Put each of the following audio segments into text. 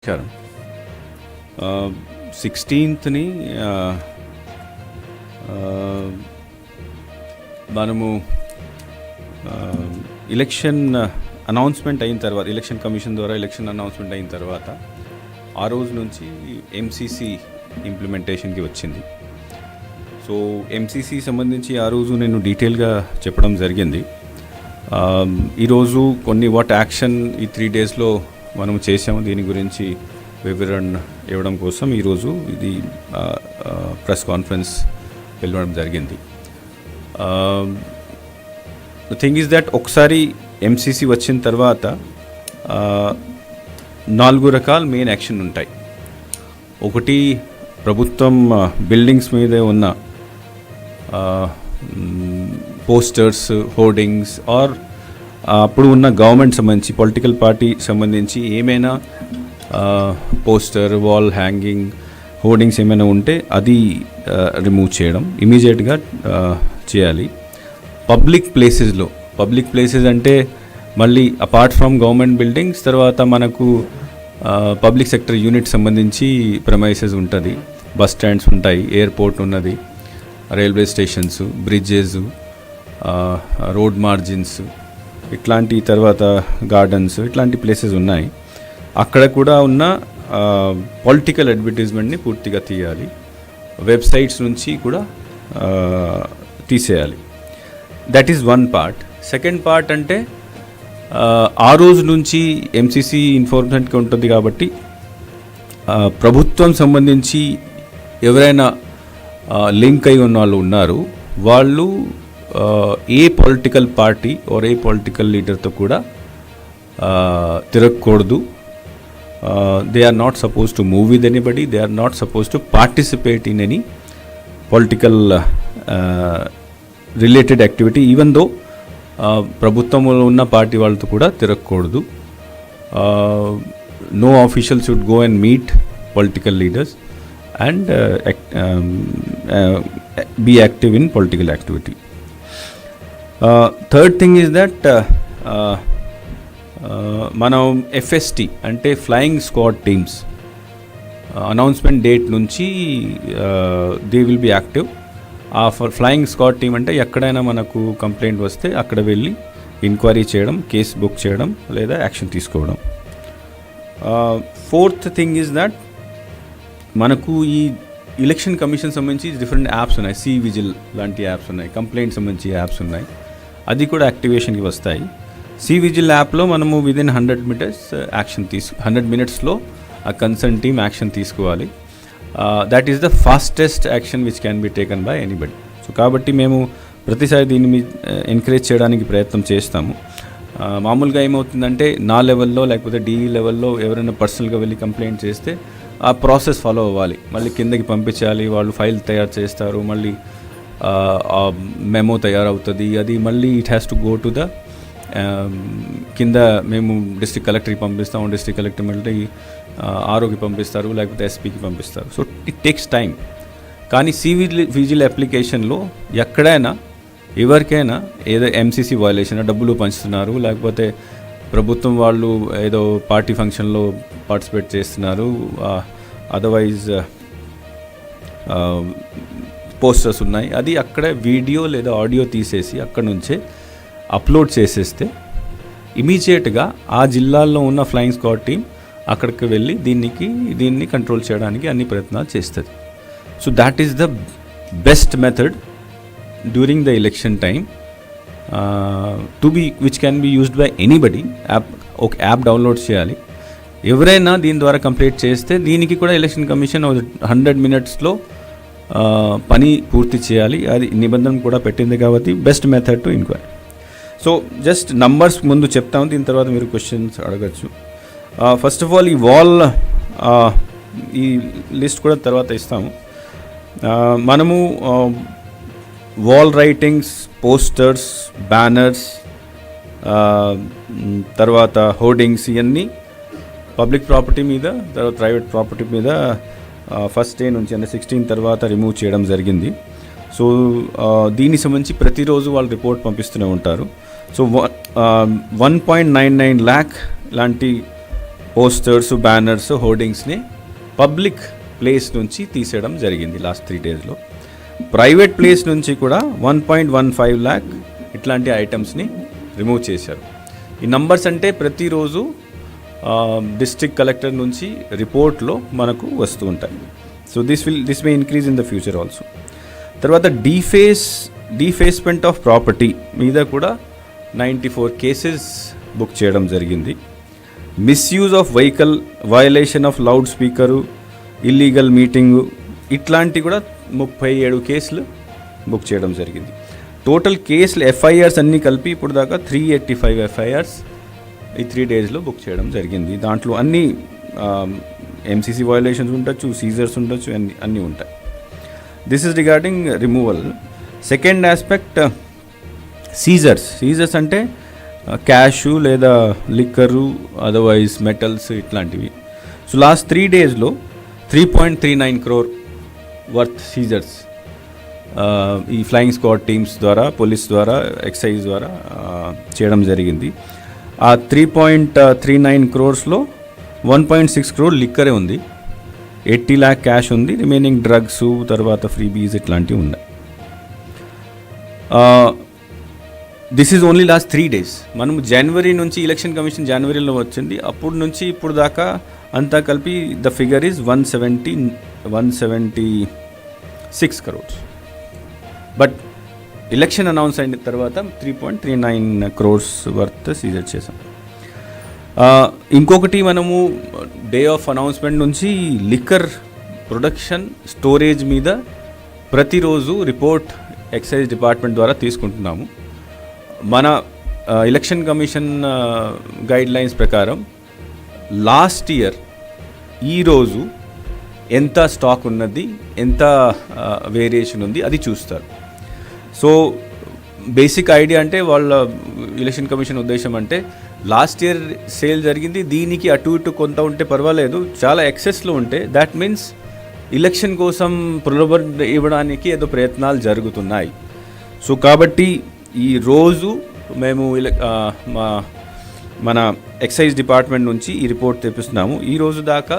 నమస్కారం. 16th మనము election announcement అయిన తర్వాత, ఎలక్షన్ కమిషన్ ద్వారా ఎలక్షన్ అనౌన్స్మెంట్ అయిన తర్వాత ఆ రోజు నుంచి ఎంసీసీ ఇంప్లిమెంటేషన్కి వచ్చింది. సో ఎంసీసీ సంబంధించి ఆ రోజు నేను డీటెయిల్గా చెప్పడం జరిగింది. ఈరోజు కొన్ని వాట్ యాక్షన్ ఈ 3 డేస్లో మనం చేసాము, దీని గురించి వివరణ ఇవ్వడం కోసం ఈరోజు ఇది ప్రెస్ కాన్ఫరెన్స్ వెళ్ళడం జరిగింది. ద థింగ్ ఈజ్ దట్ ఒకసారి ఎంసీసీ వచ్చిన తర్వాత 4 రకాల మెయిన్ యాక్షన్ ఉంటాయి. ఒకటి, ప్రభుత్వం బిల్డింగ్స్ మీద ఉన్న పోస్టర్స్, హోర్డింగ్స్ ఆర్ అప్పుడు ఉన్న గవర్నమెంట్ సంబంధించి, పొలిటికల్ పార్టీ సంబంధించి ఏమైనా పోస్టర్, వాల్ హ్యాంగింగ్, హోర్డింగ్స్ ఏమైనా ఉంటే అది రిమూవ్ చేయడం ఇమీడియట్గా చేయాలి. పబ్లిక్ ప్లేసెస్ అంటే మళ్ళీ అపార్ట్ ఫ్రమ్ గవర్నమెంట్ బిల్డింగ్స్, తర్వాత మనకు పబ్లిక్ సెక్టర్ యూనిట్ సంబంధించి ప్రెమైసెస్ ఉంటుంది, బస్ స్టాండ్స్ ఉంటాయి, ఎయిర్పోర్ట్ ఉన్నది, railway stations, bridges, road margins, ఇట్లాంటి తర్వాత గార్డెన్స్, ఇట్లాంటి ప్లేసెస్ ఉన్నాయి. అక్కడ కూడా ఉన్న పొలిటికల్ అడ్వర్టైజ్మెంట్ని పూర్తిగా తీయాలి. వెబ్సైట్స్ నుంచి కూడా తీసేయాలి. That is one part. Second part అంటే ఆ రోజు నుంచి ఎంసీసీ ఇన్ఫార్మేషన్కి ఉంటుంది కాబట్టి ప్రభుత్వం సంబంధించి ఎవరైనా లింక్ అయి ఉన్న వాళ్ళు ఉన్నారు, వాళ్ళు ఏ పొలిటికల్ పార్టీ ఆర్ ఏ పొలిటికల్ లీడర్తో కూడా తిరగకూడదు. They are not suppose to move with anybody, they are not suppose to participate in any political related activity, even though ప్రభుత్వంలో ఉన్న పార్టీ వాళ్ళతో కూడా తిరగకూడదు. No official should go and meet political leaders and be active in political activity. Third thing is that మనం FST అంటే flying squad teams announcement date నుంచి they will be active. ఆ flying squad team అంటే ఎక్కడైనా మనకు complaint వస్తే అక్కడ వెళ్ళి ఎంక్వైరీ చేయడం, కేసు బుక్ చేయడం లేదా యాక్షన్ తీసుకోవడం. ఫోర్త్ థింగ్ ఈజ్ దట్ మనకు ఈ ఎలక్షన్ కమిషన్ సంబంధించి డిఫరెంట్ యాప్స్ ఉన్నాయి, సి విజిల్ లాంటి యాప్స్ ఉన్నాయి, కంప్లైంట్ సంబంధించి యాప్స్ ఉన్నాయి, అది కూడా యాక్టివేషన్కి వస్తాయి. సి విజిల్ యాప్లో మనము విదిన్ 100 minutes యాక్షన్ 100 minutesలో ఆ కన్సర్న్ టీమ్ యాక్షన్ తీసుకోవాలి. That is the fastest action which can be taken by anybody. So కాబట్టి మేము ప్రతిసారి దీన్ని ఎంకరేజ్ చేయడానికి ప్రయత్నం చేస్తాము. మామూలుగా ఏమవుతుందంటే నా లెవెల్లో లేకపోతే డిఈ లెవెల్లో ఎవరైనా పర్సనల్గా వెళ్ళి కంప్లైంట్ చేస్తే ఆ ప్రాసెస్ ఫాలో అవ్వాలి, మళ్ళీ కిందకి పంపించాలి, వాళ్ళు ఫైల్ తయారు చేస్తారు, మళ్ళీ మెమో తయారవుతుంది, అది మళ్ళీ it has to go to the కింద మేము డిస్ట్రిక్ట్ కలెక్టర్కి పంపిస్తాము, డిస్ట్రిక్ట్ కలెక్టర్ మళ్ళీ ఆర్ఓకి పంపిస్తారు, లేకపోతే ఎస్పీకి పంపిస్తారు. So it takes time. కానీ విజిల్ అప్లికేషన్లో ఎక్కడైనా ఎవరికైనా ఏదో ఎంసీసీ వయలేషన్, డబ్బులు పంచుతున్నారు, లేకపోతే ప్రభుత్వం వాళ్ళు ఏదో పార్టీ ఫంక్షన్లో పార్టిసిపేట్ చేస్తున్నారు, అదర్వైజ్ పోస్టర్స్ ఉన్నాయి, అది అక్కడ వీడియో లేదా ఆడియో తీసేసి అక్కడ నుంచే అప్లోడ్ చేసేస్తే ఇమీడియట్గా ఆ జిల్లాల్లో ఉన్న ఫ్లయింగ్ స్క్వాడ్ టీం అక్కడికి వెళ్ళి దీన్ని కంట్రోల్ చేయడానికి అన్ని ప్రయత్నాలు చేస్తుంది. So that is the best method during the election time which can be used by anybody. ఒక యాప్ డౌన్లోడ్ చేయాలి, ఎవరైనా దీని ద్వారా కంప్లీట్ చేస్తే దీనికి కూడా ఎలక్షన్ కమిషన్ 100 minutesలో పని పూర్తి చేయాలి. అది నిబంధన కూడా పెట్టింది కాబట్టి best method to enquiry. So just numbers ముందు చెప్తాము, దీని తర్వాత మీరు క్వశ్చన్స్ అడగచ్చు. ఫస్ట్ ఆఫ్ ఆల్ ఈ వాల్ ఈ లిస్ట్ కూడా తర్వాత ఇస్తాము. మనము వాల్ రైటింగ్స్, పోస్టర్స్, బ్యానర్స్, తర్వాత హోర్డింగ్స్, ఇవన్నీ పబ్లిక్ ప్రాపర్టీ మీద, తర్వాత ప్రైవేట్ ప్రాపర్టీ మీద ఫస్ట్ డే నుంచి అంటే 16 తర్వాత రిమూవ్ చేయడం జరిగింది. సో దీనికి సంబంధించి ప్రతిరోజు వాళ్ళు రిపోర్ట్ పంపిస్తూనే ఉంటారు. సో 1.99 lakh లాంటి పోస్టర్స్, బ్యానర్స్, హోర్డింగ్స్ని పబ్లిక్ ప్లేస్ నుంచి తీసేయడం జరిగింది లాస్ట్ 3 డేస్లో. ప్రైవేట్ ప్లేస్ నుంచి కూడా 1.15 lakh ఇట్లాంటి ఐటమ్స్ని రిమూవ్ చేశారు. ఈ నంబర్స్ అంటే ప్రతిరోజు డిస్ట్రిక్ట్ కలెక్టర్ నుంచి రిపోర్ట్లో మనకు వస్తూ ఉంటాయి. So this may increase in the future also. తర్వాత డీఫేస్మెంట్ ఆఫ్ ప్రాపర్టీ మీద కూడా 94 కేసెస్ బుక్ చేయడం జరిగింది. Misuse of vehicle, violation of loud speaker, illegal meeting, ఇట్లాంటి కూడా 37 కేసులు బుక్ చేయడం జరిగింది. టోటల్ కేసులు ఎఫ్ఐఆర్స్ అన్నీ కలిపి ఇప్పుడు దాకా 385 ఎఫ్ఐఆర్స్ ఈ 3 డేస్లో బుక్ చేయడం జరిగింది. దాంట్లో అన్ని ఎంసీసీ వయలేషన్స్ ఉండొచ్చు, సీజర్స్ ఉండొచ్చు, అన్నీ ఉంటాయి. This is regarding removal. Second aspect seizures అంటే క్యాషు లేదా లిక్కరు, అదర్వైజ్ మెటల్స్ ఇట్లాంటివి. సో లాస్ట్ 3 డేస్లో 3.39 crore వర్త్ సీజర్స్ ఈ ఫ్లయింగ్ స్క్వాడ్ టీమ్స్ ద్వారా, పోలీస్ ద్వారా, ఎక్సైజ్ ద్వారా చేయడం జరిగింది. ఆ 3.39 crores లో 1.6 crore లిక్కరే ఉంది, 80 lakh క్యాష్ ఉంది, రిమైనింగ్ డ్రగ్స్, తర్వాత ఫ్రీబీస్ ఇట్లాంటివి ఉన్నాయి. This is only last 3 days. మనం జనవరి నుంచి, ఎలక్షన్ కమిషన్ జనవరిలో వచ్చింది, అప్పుడు నుంచి ఇప్పుడు దాకా అంతా కలిపి the figure is 176 crores. But election announce అయిన తర్వాత 3.39 crores వర్త్ సీజర్ చేసాం. ఇంకొకటి, మనము డే ఆఫ్ అనౌన్స్మెంట్ నుంచి లిక్కర్ ప్రొడక్షన్, స్టోరేజ్ మీద ప్రతిరోజు రిపోర్ట్ ఎక్సైజ్ డిపార్ట్మెంట్ ద్వారా తీసుకుంటున్నాము. మన ఎలక్షన్ కమిషన్ గైడ్ లైన్స్ ప్రకారం లాస్ట్ ఇయర్ ఈరోజు ఎంత స్టాక్ ఉన్నది, ఎంత వేరియేషన్ ఉంది అది చూస్తారు. సో బేసిక్ ఐడియా అంటే వాళ్ళ ఎలక్షన్ కమిషన్ ఉద్దేశం అంటే లాస్ట్ ఇయర్ సేల్ జరిగింది, దీనికి అటు ఇటు కొంత ఉంటే పర్వాలేదు, చాలా ఎక్సెస్లో ఉంటే దాట్ మీన్స్ ఎలక్షన్ కోసం ప్రలోభన ఇవ్వడానికి ఏదో ప్రయత్నాలు జరుగుతున్నాయి. సో కాబట్టి ఈరోజు మేము మన ఎక్సైజ్ డిపార్ట్మెంట్ నుంచి ఈ రిపోర్ట్ తెప్పిస్తున్నాము. ఈ రోజు దాకా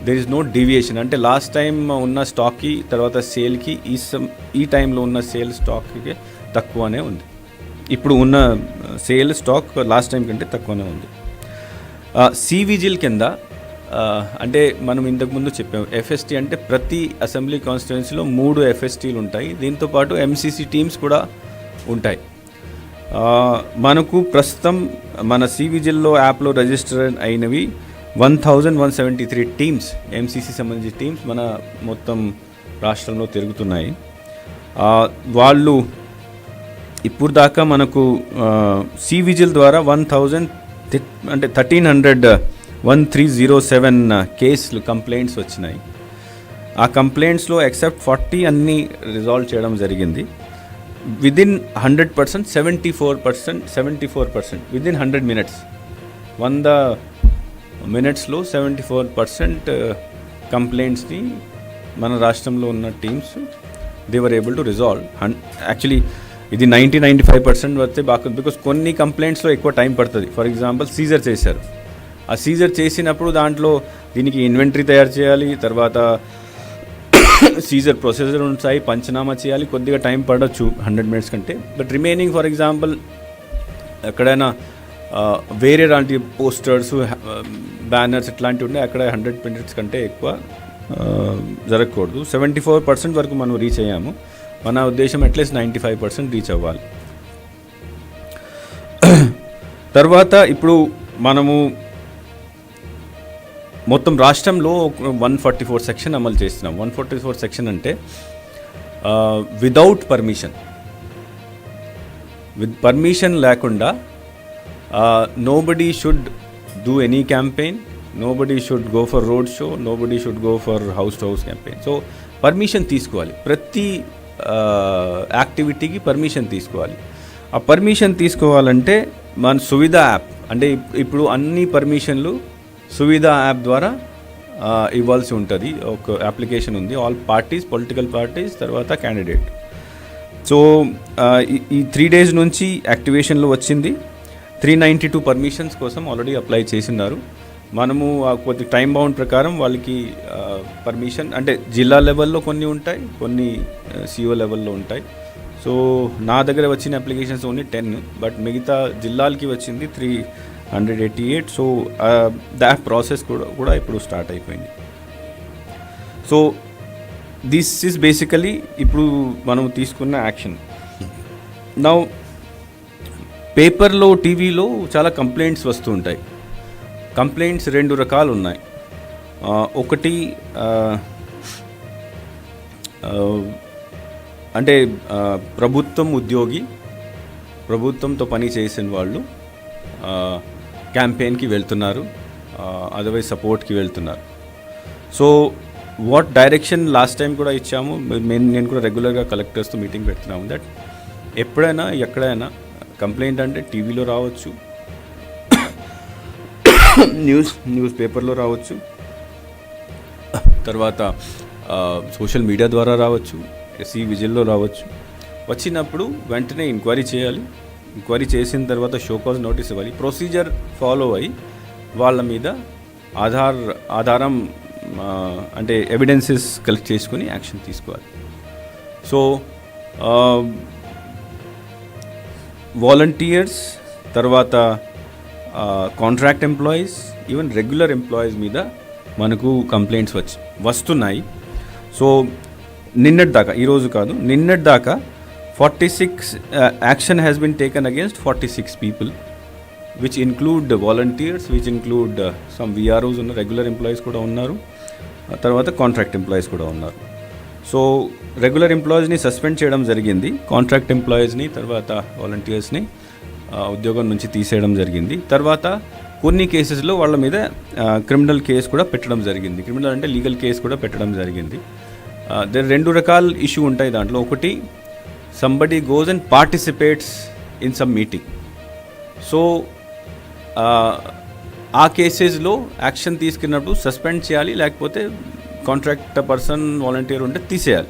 దెర్ ఇస్ నో డీవియేషన్. అంటే లాస్ట్ టైం ఉన్న స్టాక్కి, తర్వాత సేల్కి, ఈ టైంలో ఉన్న సేల్ స్టాక్కి తక్కువనే ఉంది. ఇప్పుడు ఉన్న సేల్ స్టాక్ లాస్ట్ టైం కంటే తక్కువనే ఉంది. సివిజిల్ కింద అంటే మనం ఇంతకుముందు చెప్పాము, ఎఫ్ఎస్టీ అంటే ప్రతి అసెంబ్లీ కాన్స్టిట్యుయెన్సీలో 3 ఎఫ్ఎస్టీలు ఉంటాయి, దీంతోపాటు ఎంసీసీ టీమ్స్ కూడా ఉంటాయి. మనకు ప్రస్తుతం మన సివిజిల్లో యాప్లో రిజిస్టర్ అయినవి 1173 టీమ్స్, ఎంసీసీ సంబంధించిన టీమ్స్ మన మొత్తం రాష్ట్రంలో తిరుగుతున్నాయి. వాళ్ళు ఇప్పుడు దాకా మనకు సివిజిల్ ద్వారా 1307 కేసులు, కంప్లైంట్స్ వచ్చినాయి. ఆ కంప్లైంట్స్లో ఎక్సెప్ట్ 40 అన్నీ రిజాల్వ్ చేయడం జరిగింది. విదిన్ 100%, 74% విదిన్ 100 minutes, 100 minutesలో 74% కంప్లైంట్స్ని మన రాష్ట్రంలో ఉన్న teams they were able to resolve. Actually ఇది 90-95% వస్తే బాగుంది, బికాస్ కొన్ని కంప్లైంట్స్లో ఎక్కువ టైం పడుతుంది. ఫర్ ఎగ్జాంపుల్ సీజర్ చేశారు, ఆ సీజర్ చేసినప్పుడు దాంట్లో దీనికి ఇన్వెంటరీ తయారు చేయాలి, తర్వాత సీజర్ ప్రొసెసర్ ఉంటాయి, పంచనామా చేయాలి, కొద్దిగా టైం పడవచ్చు 100 minutes కంటే. బట్ రిమైనింగ్ ఫర్ ఎగ్జాంపుల్ ఎక్కడైనా వేరే లాంటి పోస్టర్స్, బ్యానర్స్ ఇట్లాంటివి ఉన్నాయి, అక్కడ 100 minutes కంటే ఎక్కువ జరగకూడదు. 74% వరకు మనం రీచ్ అయ్యాము. మన ఉద్దేశం అట్లీస్ట్ 95% రీచ్ అవ్వాలి. తర్వాత ఇప్పుడు మనము మొత్తం రాష్ట్రంలో 144 సెక్షన్ అమలు చేస్తున్నాం. 144 సెక్షన్ అంటే వితౌట్ పర్మిషన్, విత్ పర్మిషన్ లేకుండా nobody should do any campaign, nobody should go for road show, nobody should go for house to house campaign. So permission తీసుకోవాలి, ప్రతి యాక్టివిటీకి పర్మిషన్ తీసుకోవాలి. ఆ పర్మిషన్ తీసుకోవాలంటే మన సువిధ యాప్, అంటే ఇప్పుడు అన్ని పర్మిషన్లు సువిధ యాప్ ద్వారా ఇవ్వాల్సి ఉంటుంది. ఒక అప్లికేషన్ ఉంది, ఆల్ పార్టీస్, పొలిటికల్ పార్టీస్, తర్వాత క్యాండిడేట్. సో ఈ 3 days నుంచి యాక్టివేషన్లో వచ్చింది. 392 పర్మిషన్స్ కోసం ఆల్రెడీ అప్లై చేసినారు. మనము కొద్ది టైం బౌండ్ ప్రకారం వాళ్ళకి పర్మిషన్ అంటే జిల్లా లెవెల్లో కొన్ని ఉంటాయి, కొన్ని సిఓ లెవెల్లో ఉంటాయి. సో నా దగ్గర వచ్చిన అప్లికేషన్స్ ఓన్లీ 10, బట్ మిగతా జిల్లాలకి వచ్చింది 388. సో దాట్ ప్రాసెస్ కూడా ఇప్పుడు స్టార్ట్ అయిపోయింది. సో దిస్ ఈజ్ బేసికలీ ఇప్పుడు మనం తీసుకున్న యాక్షన్. నౌ పేపర్లో, టీవీలో చాలా కంప్లైంట్స్ వస్తూ ఉంటాయి. కంప్లైంట్స్ 2 రకాలు ఉన్నాయి. ఒకటి అంటే ప్రభుత్వం ఉద్యోగి, ప్రభుత్వంతో పని చేసిన వాళ్ళు క్యాంపెయిన్కి వెళ్తున్నారు, అదర్వైజ్ సపోర్ట్కి వెళ్తున్నారు. So what direction last time కూడా ఇచ్చాము, నేను కూడా రెగ్యులర్గా కలెక్టర్స్తో మీటింగ్ పెడుతున్నాము. దట్ ఎప్పుడైనా ఎక్కడైనా కంప్లైంట్ అంటే టీవీలో రావచ్చు, న్యూస్ పేపర్లో రావచ్చు, తర్వాత సోషల్ మీడియా ద్వారా రావచ్చు, ఎస్సీ విజిల్లో రావచ్చు. వచ్చినప్పుడు వెంటనే ఎంక్వైరీ చేయాలి. ఎంక్వైరీ చేసిన తర్వాత షోకాజ్ నోటీస్ ఇవ్వాలి. ప్రొసీజర్ ఫాలో అయ్యి వాళ్ళ మీద ఆధారం అంటే ఎవిడెన్సెస్ కలెక్ట్ చేసుకుని యాక్షన్ తీసుకోవాలి. సో వాలంటీర్స్, తర్వాత contract employees, even regular employees మీద మనకు కంప్లైంట్స్ వస్తున్నాయి. సో నిన్నటి దాకా, ఈరోజు కాదు, నిన్నటి దాకా 46 action has been taken against 46 people, which include volunteers, which include some VROs ఉన్న రెగ్యులర్ ఎంప్లాయీస్ కూడా ఉన్నారు, తర్వాత కాంట్రాక్ట్ ఎంప్లాయీస్ కూడా ఉన్నారు. సో రెగ్యులర్ ఎంప్లాయీస్ని సస్పెండ్ చేయడం జరిగింది, కాంట్రాక్ట్ ఎంప్లాయీస్ని తర్వాత వాలంటీర్స్ని ఉద్యోగం నుంచి తీసేయడం జరిగింది. తర్వాత కొన్ని కేసెస్లో వాళ్ళ మీద క్రిమినల్ కేసు కూడా పెట్టడం జరిగింది. క్రిమినల్ అంటే లీగల్ కేసు కూడా పెట్టడం జరిగింది. దర్ 2 రకాల ఇష్యూ ఉంటాయి దాంట్లో. ఒకటి, somebody goes and participates in some meeting. So ఆ కేసెస్లో యాక్షన్ తీసుకున్నప్పుడు సస్పెండ్ చేయాలి, లేకపోతే కాంట్రాక్ట్ పర్సన్, వాలంటీర్ ఉంటే తీసేయాలి.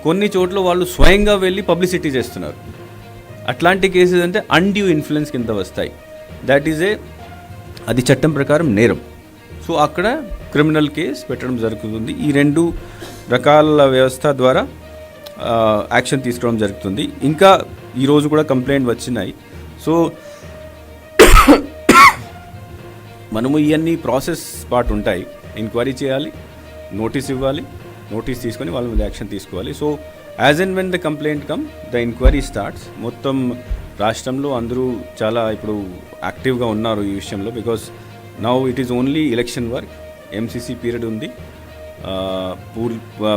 కొన్ని చోట్ల వాళ్ళు స్వయంగా వెళ్ళి పబ్లిసిటీ చేస్తున్నారు. అట్లాంటి కేసెస్ అంటే అన్డ్యూ ఇన్ఫ్లుయెన్స్ కింద వస్తాయి. దట్ ఈజ్ అది చట్టం ప్రకారం నేరం. సో అక్కడ క్రిమినల్ కేసు పెట్టడం జరుగుతుంది. ఈ 2 రకాల వ్యవస్థ ద్వారా యాక్షన్ తీసుకోవడం జరుగుతుంది. ఇంకా ఈరోజు కూడా కంప్లైంట్ వచ్చినాయి. సో మనము ఇవన్నీ ప్రాసెస్ పార్ట్ ఉంటాయి. ఎంక్వైరీ చేయాలి, నోటీస్ ఇవ్వాలి, నోటీస్ తీసుకొని వాళ్ళ మీద యాక్షన్ తీసుకోవాలి. So as and when the complaint come, the enquiry starts. మొత్తం రాష్ట్రంలో అందరూ చాలా ఇప్పుడు యాక్టివ్గా ఉన్నారు ఈ విషయంలో. Because now it is only election work, MCC period ఉంది,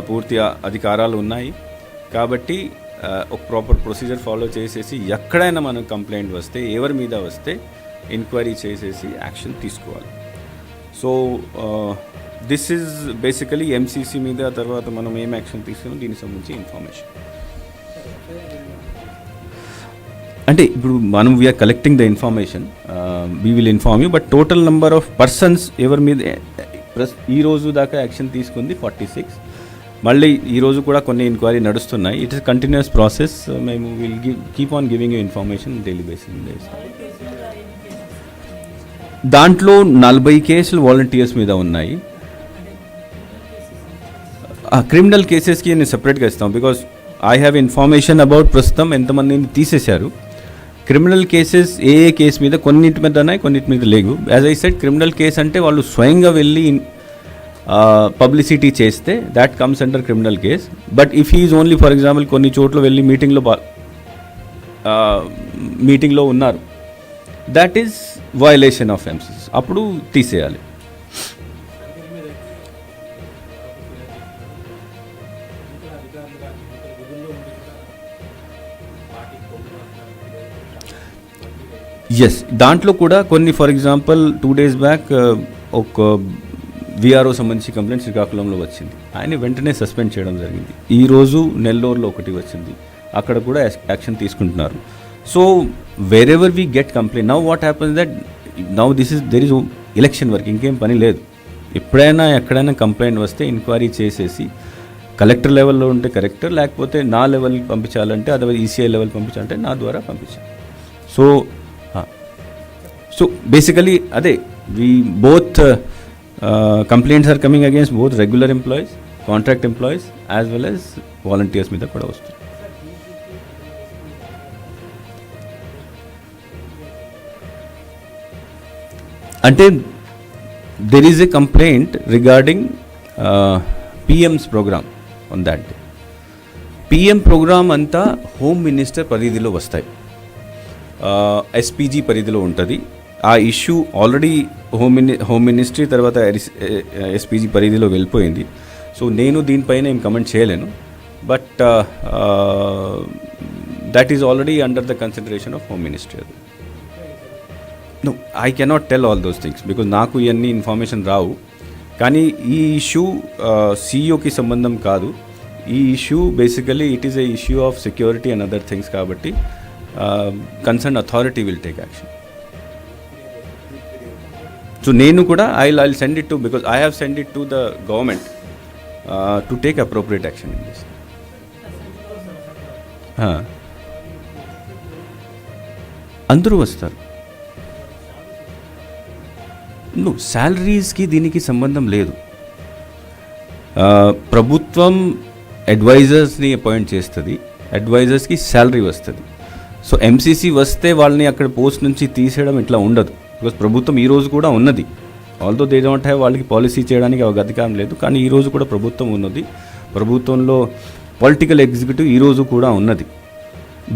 పూర్తి అధికారాలు ఉన్నాయి. కాబట్టి ఒక ప్రాపర్ ప్రొసీజర్ ఫాలో చేసేసి ఎక్కడైనా మనకు కంప్లైంట్ వస్తే, ఎవరి మీద వస్తే ఎంక్వైరీ చేసేసి యాక్షన్ తీసుకోవాలి. So this is basically MCC మీద. తర్వాత మనం ఏం యాక్షన్ తీసుకున్నాం దీనికి సంబంధించి ఇన్ఫర్మేషన్. అంటే ఇప్పుడు మనం we're collecting the information, we will inform you. But total number of persons ఎవరి మీద ఈరోజు దాకా యాక్షన్ తీసుకుంది 46. మళ్ళీ ఈరోజు కూడా కొన్ని ఎంక్వైరీ నడుస్తున్నాయి. It is continuous process. మేము will keep on giving you information daily basis. దాంట్లో 40 కేసులు వాలంటీర్స్ మీద ఉన్నాయి. క్రిమినల్ కేసెస్కి నేను సెపరేట్గా ఇస్తాం. Because I have information about ప్రస్తుతం ఎంతమందిని తీసేశారు. క్రిమినల్ కేసెస్ ఏ కేసు మీద, కొన్నింటి మీద ఉన్నాయి, కొన్నింటి మీద లేవు. As I said, criminal case అంటే వాళ్ళు స్వయంగా వెళ్ళి పబ్లిసిటీ చేస్తే that comes under criminal case. But if he is only, for example, కొన్ని చోట్ల వెళ్ళి మీటింగ్లో ఉన్నారు, that is violation of MCC, అప్పుడు తీసేయాలి. ఎస్, దాంట్లో కూడా కొన్ని, ఫర్ ఎగ్జాంపుల్ 2 days బ్యాక్ ఒక విఆర్ఓ సంబంధించి కంప్లైంట్ శ్రీకాకుళంలో వచ్చింది. ఆయన వెంటనే సస్పెండ్ చేయడం జరిగింది. ఈరోజు నెల్లూరులో ఒకటి వచ్చింది, అక్కడ కూడా యాక్షన్ తీసుకుంటున్నారు. So where ever we get complaint, now what happens that now there is election work, ఇంకేం పని లేదు. ఎప్పుడైనా ఎక్కడైనా కంప్లైంట్ వస్తే ఎంక్వైరీ చేసేసి కలెక్టర్ లెవెల్లో ఉంటే కలెక్టర్, లేకపోతే నా లెవెల్ పంపించాలంటే, అదర్వైజ్ ఈసీఐ లెవెల్ పంపించాలంటే నా ద్వారా పంపించాలి. సో బేసికలీ అదే We both complaints are coming against both regular employees, contract employees as well as volunteers మీద కూడా వస్తుంది. అంటే there is a complaint regarding PM's program on that day. PM program అంతా హోమ్ మినిస్టర్ పరిధిలో వస్తాయి, SPG పరిధిలో ఉంటుంది. ఆ ఇష్యూ ఆల్రెడీ హోమ్ మినిస్ట్రీ తర్వాత ఎస్పీజీ పరిధిలో వెళ్ళిపోయింది. సో నేను దీనిపైన ఏం కమెంట్ చేయలేను. But that is already under the consideration of home ministry. అది no, I cannot tell all those things because నాకు ఇవన్నీ ఇన్ఫర్మేషన్ రావు. కానీ ఈ ఇష్యూ సీఈఓకి సంబంధం కాదు. ఈ issue basically it is a issue of security and other things కాబట్టి concern authority will take action. So నేను కూడా I send it to, because I have send it to the government to take appropriate action in this. అందరూ వస్తారు. శాలరీస్కి దీనికి సంబంధం లేదు. ప్రభుత్వం అడ్వైజర్స్ని appoint చేస్తుంది, అడ్వైజర్స్కి శాలరీ వస్తుంది. సో ఎంసీసీ వస్తే వాళ్ళని అక్కడ పోస్ట్ నుంచి తీసేయడం ఇట్లా ఉండదు. బికాస్ ప్రభుత్వం ఈరోజు కూడా ఉన్నది. ఆల్దో దే డోంట్ హ్యావ్, వాళ్ళకి పాలసీ చేయడానికి అధికారం లేదు. కానీ ఈరోజు కూడా ప్రభుత్వం ఉన్నది. ప్రభుత్వంలో పొలిటికల్ ఎగ్జిక్యూటివ్ ఈరోజు కూడా ఉన్నది.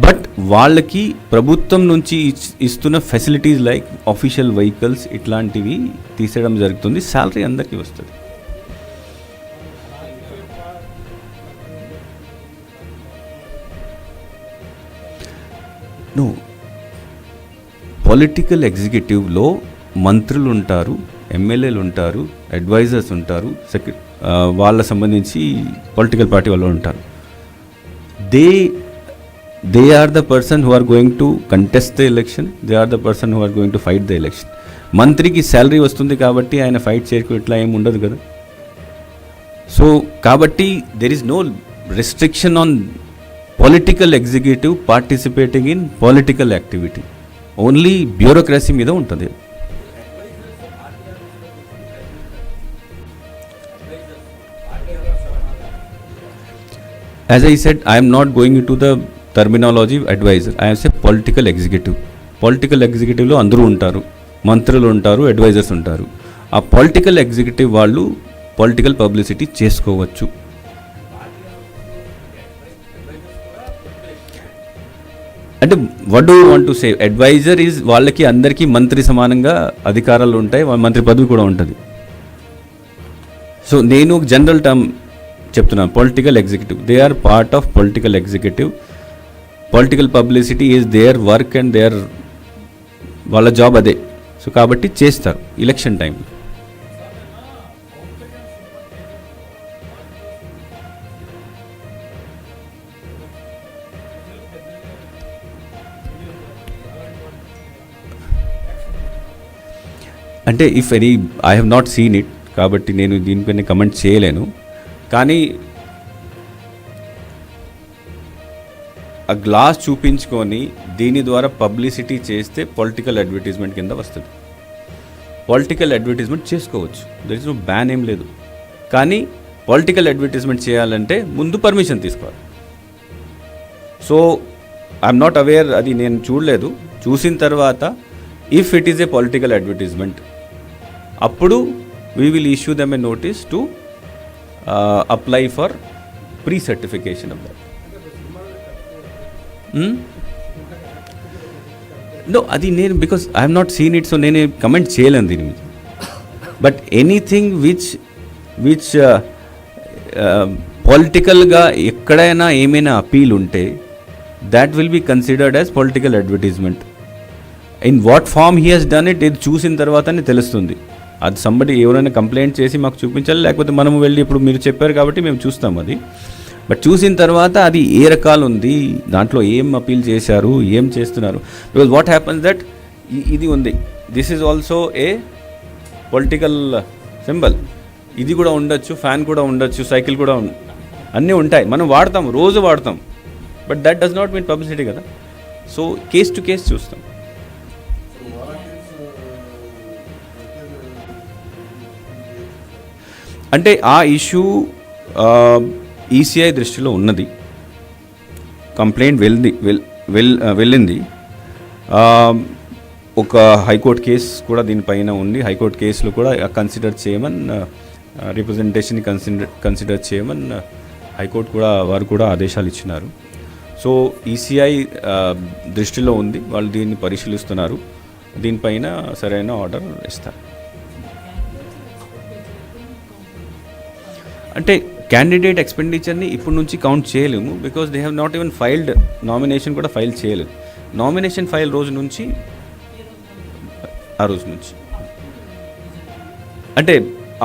బట్ వాళ్ళకి ప్రభుత్వం నుంచి ఇస్తున్న ఫెసిలిటీస్ లైక్ ఆఫీషియల్ వెహికల్స్ ఇట్లాంటివి తీసేయడం జరుగుతుంది. శాలరీ అందరికీ వస్తుంది. నో, పొలిటికల్ ఎగ్జిక్యూటివ్లో మంత్రులు ఉంటారు, ఎమ్మెల్యేలు ఉంటారు, అడ్వైజర్స్ ఉంటారు, వాళ్ళ సంబంధించి పొలిటికల్ పార్టీ వాళ్ళు ఉంటారు. They are the person who are going to contest the election. They are the person who are going to fight the election. మంత్రికి శాలరీ వస్తుంది కాబట్టి ఆయన ఫైట్ చేయకు ఇట్లా ఏమి ఉండదు కదా. సో కాబట్టి there is no restriction on political executive participating in political activity. Only bureaucracy మీద ఉంటుంది. As I said, I am not going into the terminology adviser. I say political executive. Political ఎగ్జిక్యూటివ్లో అందరూ ఉంటారు, మంత్రులు ఉంటారు, అడ్వైజర్స్ ఉంటారు. ఆ పొలిటికల్ ఎగ్జిక్యూటివ్ వాళ్ళు పొలిటికల్ పబ్లిసిటీ చేసుకోవచ్చు. అంటే what do you want to say? Adviser is వాళ్ళకి అందరికీ మంత్రి సమానంగా అధికారాలు ఉంటాయి, మంత్రి పదవి కూడా ఉంటుంది. సో నేను జనరల్ టర్మ్ చెప్తున్నాను, political executive. They are part of political executive. Political publicity is their work and their, వాళ్ళ జాబ్ అదే. సో కాబట్టి చేస్తారు ఎలక్షన్ టైంలో. అంటే if any, I have not seen it కాబట్టి నేను దీనిపైన కమెంట్ చేయలేను. కానీ ఆ గ్లాస్ చూపించుకొని దీని ద్వారా పబ్లిసిటీ చేస్తే పొలిటికల్ అడ్వర్టైజ్మెంట్ కింద వస్తుంది. పొలిటికల్ అడ్వర్టైజ్మెంట్ చేసుకోవచ్చు, దర్ ఇస్ నో బ్యాన్ ఏం లేదు. కానీ పొలిటికల్ అడ్వర్టైజ్మెంట్ చేయాలంటే ముందు పర్మిషన్ తీసుకోవాలి. సో ఐఎమ్ నాట్ అవేర్, అది నేను చూడలేదు. చూసిన తర్వాత if it is a political advertisement అప్పుడు we will issue them a notice to apply for pre certification of that. No, అది నేను because I have not seen it, so నేను comment చేయలేను దీని మీద. బట్ ఎనీథింగ్ విచ్ పొలిటికల్గా ఎక్కడైనా ఏమైనా అపీల్ ఉంటే that will be considered as political advertisement. In what form he has done it, ఇది చూసిన తర్వాతనే తెలుస్తుంది. అది సంబడి ఎవరైనా కంప్లైంట్ చేసి మాకు చూపించాలి, లేకపోతే మనము వెళ్ళి, ఇప్పుడు మీరు చెప్పారు కాబట్టి మేము చూస్తాం అది. బట్ చూసిన తర్వాత అది ఏ రకాలు ఉంది, దాంట్లో ఏం అపీల్ చేశారు, ఏం చేస్తున్నారు. బికాజ్ వాట్ హ్యాపన్స్ దట్ ఇది ఉంది, this is also a political symbol. ఇది కూడా ఉండొచ్చు, ఫ్యాన్ కూడా ఉండొచ్చు, సైకిల్ కూడా అన్నీ ఉంటాయి, మనం వాడతాం, రోజు వాడతాం. But that does not mean publicity కదా. సో కేస్ టు కేస్ చూస్తాం. అంటే ఆ ఇష్యూ ఈసీఐ దృష్టిలో ఉన్నది, కంప్లైంట్ వెళ్ళింది. ఒక హైకోర్టు కేసు కూడా దీనిపైన ఉంది. హైకోర్టు కేసులో కూడా కన్సిడర్ చేయమని, రిప్రజెంటేషన్ని కన్సిడర్ చేయమని హైకోర్టు కూడా వారు కూడా ఆదేశాలు ఇచ్చినారు. సో ఈసీఐ దృష్టిలో ఉంది, వాళ్ళు దీన్ని పరిశీలిస్తున్నారు, దీనిపైన సరైన ఆర్డర్ ఇస్తారు. అంటే క్యాండిడేట్ ఎక్స్పెండిచర్ని ఇప్పటి నుంచి కౌంట్ చేయలేము, because they have not even filed, nomination కూడా ఫైల్ చేయలేదు. నామినేషన్ ఫైల్ రోజు నుంచి ఆ రోజు నుంచి అంటే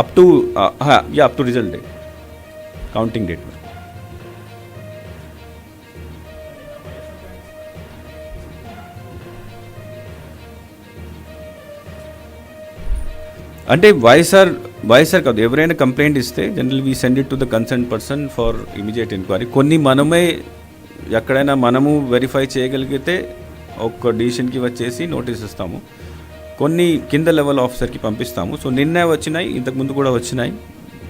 up to result date, counting date. అంటే వైఎస్ఆర్ కాదు, ఎవరైనా కంప్లైంట్ ఇస్తే general we send it to the concern person for immediate enquiry. కొన్ని మనమే ఎక్కడైనా మనము వెరిఫై చేయగలిగితే ఒక డిసిషన్కి వచ్చేసి నోటీస్ ఇస్తాము, కొన్ని కింద లెవెల్ ఆఫీసర్కి పంపిస్తాము. సో నిన్నే వచ్చినాయి, ఇంతకుముందు కూడా వచ్చినాయి,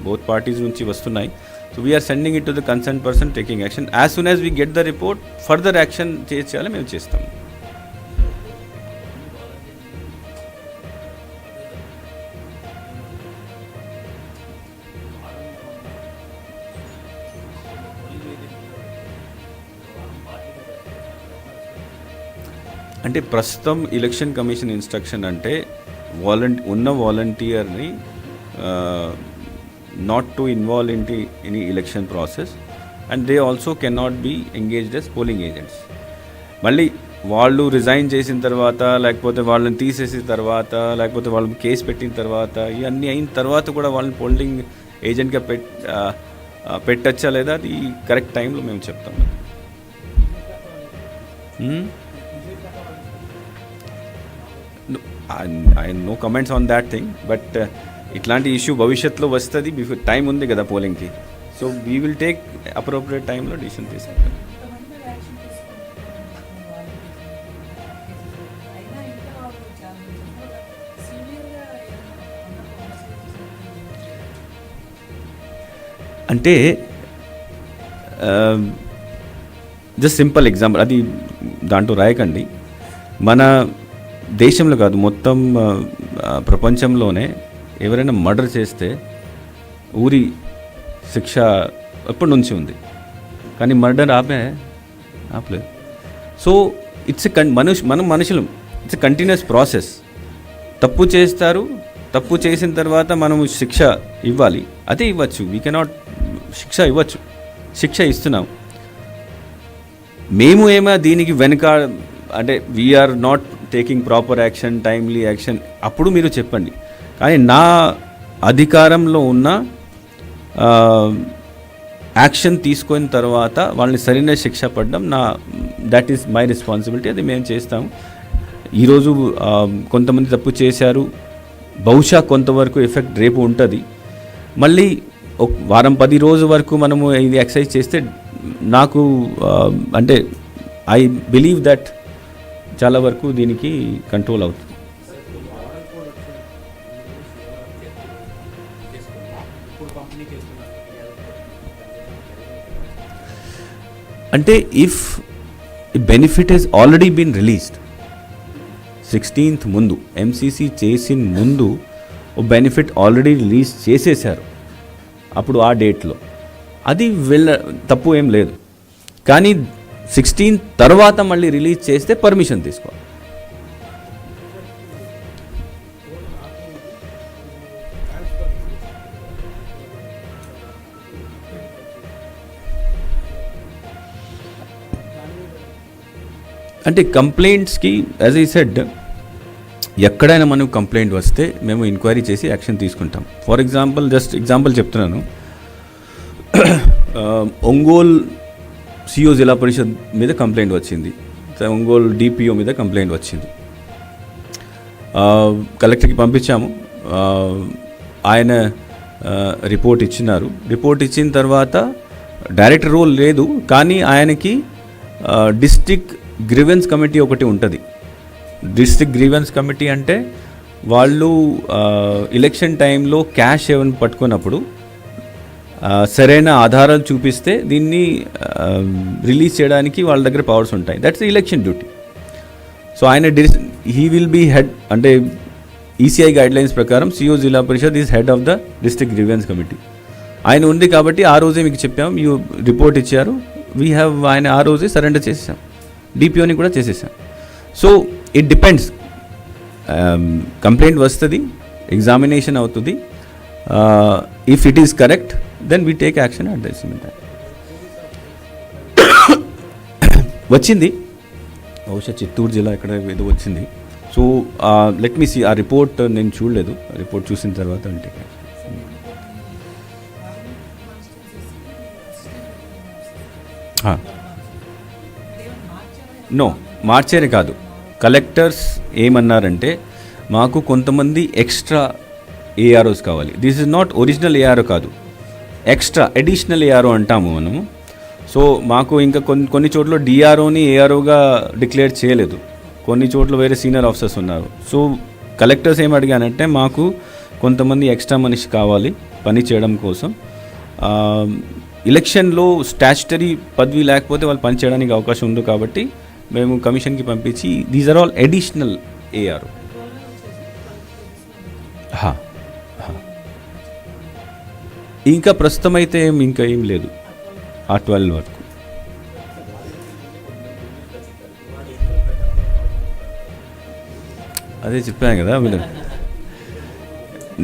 బోత్ పార్టీస్ నుంచి వస్తున్నాయి. So we're sending it to the concern person taking action. As soon as we get the report, further action చేయాలి మేము చేస్తాము. అంటే ప్రస్తుతం ఎలక్షన్ కమిషన్ ఇన్స్ట్రక్షన్ అంటే ఉన్న వాలంటీర్ని not to involve in any election process, and they also can not be engaged as polling agents. మళ్ళీ వాళ్ళు రిజైన్ చేసిన తర్వాత, లేకపోతే వాళ్ళని తీసేసిన తర్వాత, లేకపోతే వాళ్ళని కేసు పెట్టిన తర్వాత, ఇవన్నీ అయిన తర్వాత కూడా వాళ్ళని పోలింగ్ ఏజెంట్గా పెట్టచ్చా లేదా, అది కరెక్ట్ టైంలో మేము చెప్తాం. I no comments on that thing, but ఇట్లాంటి ఇష్యూ భవిష్యత్తులో వస్తుంది, బిఫోర్ టైం ఉంది కదా పోలింగ్కి. So we will take appropriate టైంలో డిసిషన్ తీసుకుంటాం. అంటే జస్ట్ సింపుల్ ఎగ్జాంపుల్, అది దాంట్లో రాయకండి. మన దేశంలో కాదు, మొత్తం ప్రపంచంలోనే ఎవరైనా మర్డర్ చేస్తే ఊరి శిక్ష ఎప్పటి నుంచి ఉంది, కానీ మర్డర్ ఆపలేదు. సో ఇట్స్ మనం మనుషులు, ఇట్స్ ఎ కంటిన్యూస్ ప్రాసెస్. తప్పు చేస్తారు, తప్పు చేసిన తర్వాత మనము శిక్ష ఇవ్వాలి, అదే ఇవ్వచ్చు. వీ కెనాట్ శిక్ష ఇవ్వచ్చు, శిక్ష ఇస్తున్నాం. మేము ఏమో దీనికి వెనుక అంటే we're not taking proper action, timely action, అప్పుడు మీరు చెప్పండి. కానీ నా అధికారంలో ఉన్న యాక్షన్ తీసుకున్న తర్వాత వాళ్ళని సరైన శిక్ష పడడం దట్ ఈస్ మై రెస్పాన్సిబిలిటీ, అది మేము చేస్తాము. ఈరోజు కొంతమంది తప్పు చేశారు, బహుశా కొంతవరకు ఎఫెక్ట్ రేపు ఉంటుంది. మళ్ళీ ఒక వారం 10 రోజుల వరకు మనము ఇది ఎక్సర్సైజ్ చేస్తే నాకు అంటే ఐ బిలీవ్ దట్ చాలా వరకు దీనికి కంట్రోల్ అవుతుంది. అంటే if benefit has already been released 16th ముందు, ఎంసీసీ చేసిన ముందు బెనిఫిట్ ఆల్రెడీ రిలీజ్ చేసేశారు అప్పుడు ఆ డేట్లో, అది తప్పు ఏం లేదు. కానీ 16 తర్వాత మళ్ళీ రిలీజ్ చేస్తే పర్మిషన్ తీసుకోవాలి. అంటే కంప్లైంట్స్కి యాజ్ ఐ సెడ్, ఎక్కడైనా మనకు కంప్లైంట్ వస్తే మేము ఎంక్వైరీ చేసి యాక్షన్ తీసుకుంటాం. ఫర్ ఎగ్జాంపుల్, జస్ట్ ఎగ్జాంపుల్ చెప్తున్నాను, ఒంగోలు సిఓ జిల్లా పరిషత్ మీద కంప్లైంట్ వచ్చింది, ఒంగోలు డిపిఓ మీద కంప్లైంట్ వచ్చింది. కలెక్టర్కి పంపించాము, ఆయన రిపోర్ట్ ఇచ్చినారు. రిపోర్ట్ ఇచ్చిన తర్వాత డైరెక్టర్ రోల్ లేదు, కానీ ఆయనకి డిస్ట్రిక్ట్ గ్రీవెన్స్ కమిటీ ఒకటి ఉంటుంది. డిస్ట్రిక్ట్ గ్రీవెన్స్ కమిటీ అంటే వాళ్ళు ఎలక్షన్ టైంలో క్యాష్ ఏమైనా పట్టుకున్నప్పుడు సరైన ఆధారాలు చూపిస్తే దీన్ని రిలీజ్ చేయడానికి వాళ్ళ దగ్గర పవర్స్ ఉంటాయి. That's election duty. సో ఆయన హీ విల్ బీ హెడ్, అంటే ఈసీఐ గైడ్లైన్స్ ప్రకారం CEO Zilla Parishad is head of the district grievance committee. ఆయన ఉంది కాబట్టి ఆ రోజే మీకు చెప్పాం, మీ రిపోర్ట్ ఇచ్చారు, ఆయన ఆ రోజే సరెండర్ చేసేసాం, డిపిఓని కూడా చేసేసాం. సో ఇట్ డిపెండ్స్, కంప్లైంట్ వస్తుంది, ఎగ్జామినేషన్ అవుతుంది, if it is correct then we take action at the same time. వచ్చింది బహుశా చిత్తూరు జిల్లా ఇక్కడ ఏదో వచ్చింది. సో లెట్ మీ సీ, ఆ రిపోర్ట్ నేను చూడలేదు, రిపోర్ట్ చూసిన తర్వాత అంటే నో మార్చేరే కాదు. కలెక్టర్స్ ఏమన్నారంటే మాకు కొంతమంది ఎక్స్ట్రా ఏఆర్ఓస్ కావాలి. This is not original ARO కాదు, ఎక్స్ట్రా అడిషనల్ ఏఆర్ఓ అంటాము మనము. సో మాకు ఇంకా కొన్ని చోట్ల డిఆర్ఓని ఏఆర్ఓగా డిక్లేర్ చేయలేదు, కొన్ని చోట్ల వేరే సీనియర్ ఆఫీసర్స్ ఉన్నారు. సో కలెక్టర్స్ ఏం అడిగానంటే మాకు కొంతమంది ఎక్స్ట్రా మనిషి కావాలి పని చేయడం కోసం. ఎలక్షన్లో స్టాచ్యుటరీ పదవి లేకపోతే వాళ్ళు పని చేయడానికి అవకాశం ఉంది కాబట్టి మేము కమిషన్కి పంపించి these are all additional ARO. ఇంకా ప్రస్తుతం అయితే ఇంకా ఏం లేదు ఆ 12 వరకు. అదే చెప్పాను కదా మీరు,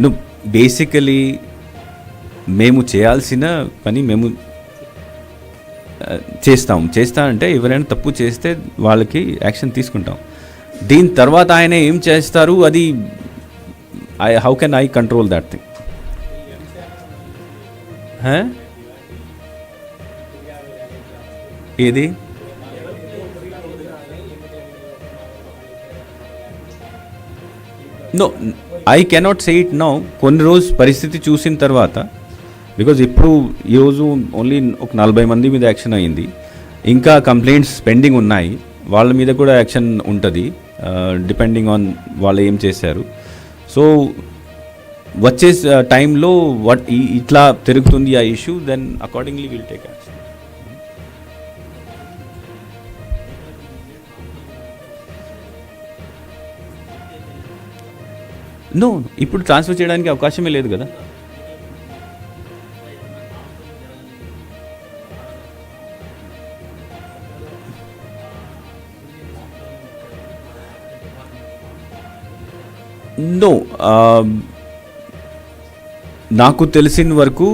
నువ్వు బేసికలీ మేము చేయాల్సిన పని మేము చేస్తా అంటే ఎవరైనా తప్పు చేస్తే వాళ్ళకి యాక్షన్ తీసుకుంటాం. దీని తర్వాత ఆయన ఏం చేస్తారు అది how can I control that thing? ఏది no, I cannot say it now. కొన్ని రోజు పరిస్థితి చూసిన తర్వాత, బికాజ్ ఇప్పుడు ఈరోజు ఓన్లీ ఒక 40 మంది మీద యాక్షన్ అయ్యింది, ఇంకా కంప్లైంట్స్ పెండింగ్ ఉన్నాయి, వాళ్ళ మీద కూడా యాక్షన్ ఉంటుంది డిపెండింగ్ ఆన్ వాళ్ళు ఏం చేశారు. సో వచ్చే టైంలో ఇట్లా తిరుగుతుంది ఆ issue, then accordingly will take action. No, ఇప్పుడు ట్రాన్స్ఫర్ చేయడానికి అవకాశమే లేదు కదా. నో, నాకు తెలిసిన వరకు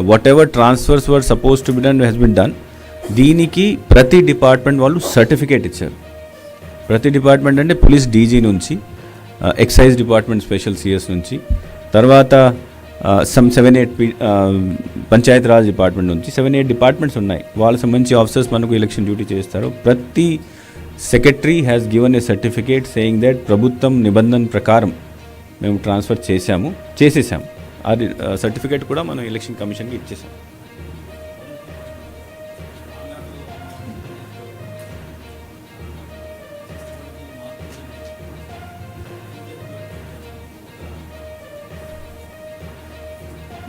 whatever transfers were supposed to be done has been done. దీనికి ప్రతి డిపార్ట్మెంట్ వాళ్ళు సర్టిఫికేట్ ఇచ్చారు. ప్రతి డిపార్ట్మెంట్ అంటే పోలీస్ డీజీ నుంచి, ఎక్సైజ్ డిపార్ట్మెంట్ స్పెషల్ సిఎస్ నుంచి, తర్వాత 7-8 పంచాయత్ రాజ్ డిపార్ట్మెంట్ నుంచి 7-8 డిపార్ట్మెంట్స్ ఉన్నాయి. వాళ్ళకి సంబంధించి ఆఫీసర్స్ మనకు ఎలక్షన్ డ్యూటీ చేస్తారు. ప్రతి secretary has given a certificate saying that ప్రభుత్వం నిబంధన ప్రకారం మేము ట్రాన్స్ఫర్ చేసేసాము. అది సర్టిఫికేట్ కూడా మనం ఎలక్షన్ కమిషన్కి ఇచ్చేసాం.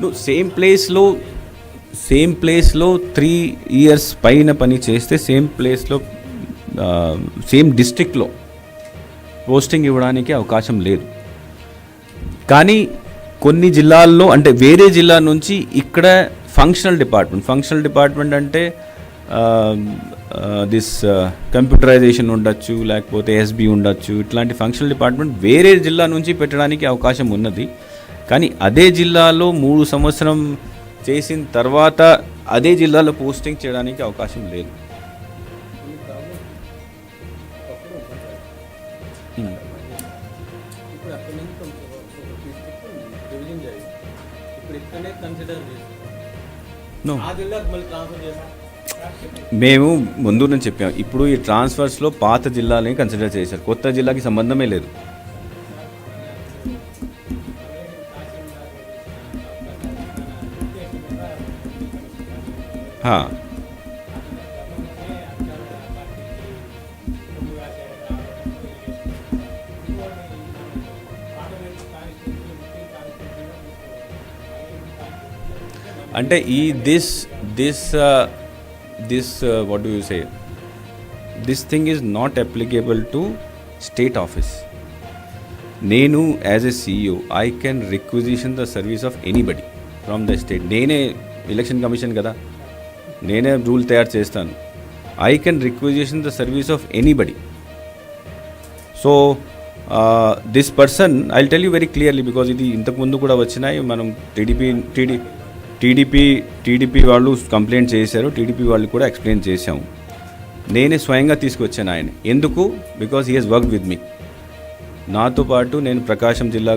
నువ్వు సేమ్ ప్లేస్లో 3 years పైన పని చేస్తే సేమ్ ప్లేస్లో సేమ్ డిస్ట్రిక్ట్లో పోస్టింగ్ ఇవ్వడానికి అవకాశం లేదు. కానీ కొన్ని జిల్లాల్లో, అంటే వేరే జిల్లా నుంచి ఇక్కడ ఫంక్షనల్ డిపార్ట్మెంట్ అంటే దిస్ కంప్యూటరైజేషన్ ఉండొచ్చు, లేకపోతే ఎస్బీ ఉండొచ్చు, ఇట్లాంటి ఫంక్షనల్ డిపార్ట్మెంట్ వేరే జిల్లా నుంచి పెట్టడానికి అవకాశం ఉన్నది. కానీ అదే జిల్లాలో 3 సంవత్సరం చేసిన తర్వాత అదే జిల్లాలో పోస్టింగ్ చేయడానికి అవకాశం లేదు. మేము ముందు నుంచి చెప్పాం, ఇప్పుడు ఈ ట్రాన్స్ఫర్స్లో పాత జిల్లాలని కన్సిడర్ చేశారు, కొత్త జిల్లాకి సంబంధమే లేదు. అంటే ఈ this what do you say, this thing is not applicable to state office. నేను as a CEO I can requisition the service of anybody from the state. నేనే ఎలక్షన్ కమిషన్ కదా, నేనే రూల్ తయారు చేస్తాను. I can requisition the service of anybody. So this person I tell you very clearly, because ఇది ఇంతకుముందు కూడా వచ్చినాయి. మనం టీడీపీ వాళ్ళు కంప్లైంట్ చేశారు, టీడీపీ వాళ్ళు కూడా ఎక్స్ప్లెయిన్ చేశాము. నేనే స్వయంగా తీసుకొచ్చాను ఆయన. ఎందుకు? Because he has worked with me. నాతో పాటు నేను ప్రకాశం జిల్లా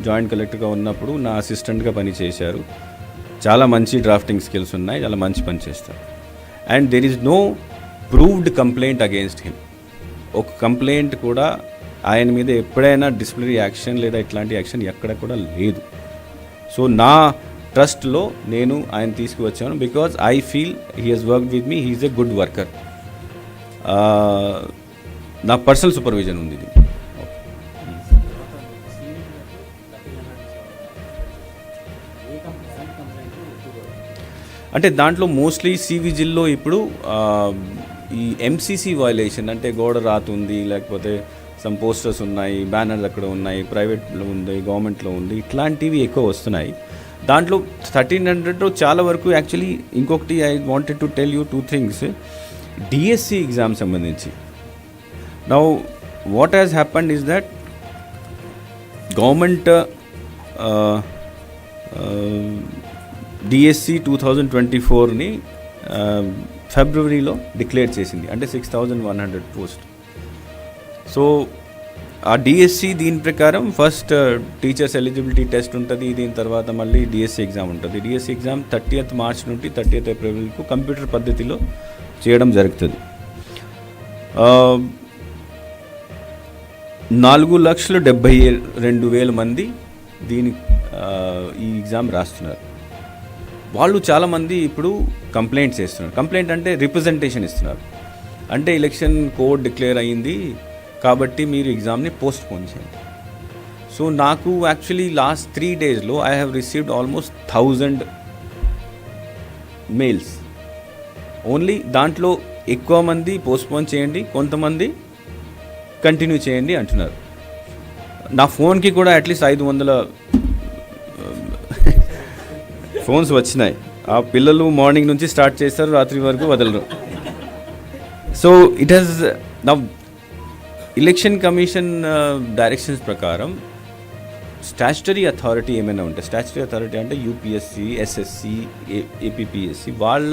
జాయింట్ కలెక్టర్గా ఉన్నప్పుడు నా అసిస్టెంట్గా పనిచేశారు. చాలా మంచి డ్రాఫ్టింగ్ స్కిల్స్ ఉన్నాయి, చాలా మంచి పని చేస్తారు. And there is no proved complaint against him. ఒక కంప్లైంట్ కూడా ఆయన మీద ఎప్పుడైనా డిసిప్లినరీ యాక్షన్ లేదా ఇట్లాంటి యాక్షన్ ఎక్కడ కూడా లేదు. సో నా ట్రస్ట్లో నేను ఆయన తీసుకువచ్చాను because I feel he has worked with me, he is a good worker. నా పర్సనల్ సూపర్విజన్ ఉంది ఇది. అంటే దాంట్లో మోస్ట్లీ సివిజిల్లో ఇప్పుడు ఈ MCC వయలేషన్, అంటే గోడ రాతుంది, లేకపోతే సమ్ పోస్టర్స్ ఉన్నాయి, బ్యానర్స్ అక్కడ ఉన్నాయి, ప్రైవేట్లో ఉంది, గవర్నమెంట్లో ఉంది, ఇట్లాంటివి ఎక్కువ వస్తున్నాయి. దాంట్లో 1300 చాలా వరకు యాక్చువల్లీ. ఇంకొకటి I wanted to tell you 2 things. DSC exam సంబంధించి now what has happened is that government DSC 2024ని ఫిబ్రవరిలో డిక్లేర్ చేసింది, అంటే 6100 పోస్ట్. సో ఆ DSC దీని ప్రకారం ఫస్ట్ టీచర్స్ ఎలిజిబిలిటీ టెస్ట్ ఉంటుంది, దీని తర్వాత మళ్ళీ DSC ఎగ్జామ్ ఉంటుంది. DSC ఎగ్జామ్ 30th మార్చ్ నుండి 30th ఏప్రిల్కు కంప్యూటర్ పద్ధతిలో చేయడం జరుగుతుంది. 4,72,000 మంది ఈ ఎగ్జామ్ రాస్తున్నారు. వాళ్ళు చాలామంది ఇప్పుడు కంప్లైంట్స్ చేస్తున్నారు. కంప్లైంట్ అంటే రిప్రజెంటేషన్ ఇస్తున్నారు. అంటే ఎలక్షన్ కోడ్ డిక్లేర్ అయ్యింది కాబట్టి మీరు ఎగ్జామ్ని పోస్ట్పోన్ చేయండి. సో నాకు యాక్చువల్లీ లాస్ట్ 3 daysలో I have received almost 1000 mails. Only దాంట్లో ఎక్కువ మంది పోస్ట్పోన్ చేయండి, కొంతమంది కంటిన్యూ చేయండి అంటున్నారు. నా ఫోన్కి కూడా అట్లీస్ట్ 500 ఫోన్స్ వచ్చినాయి. ఆ పిల్లలు మార్నింగ్ నుంచి స్టార్ట్ చేస్తారు, రాత్రి వరకు వదలరు. సో ఇట్ హ్యాస్ నా ఎలక్షన్ కమిషన్ డైరెక్షన్స్ ప్రకారం స్టాచ్యుటరీ అథారిటీ ఏమైనా ఉంటే, స్టాచ్యుటరీ అథారిటీ అంటే UPSC, SSC, APPSC వాళ్ళ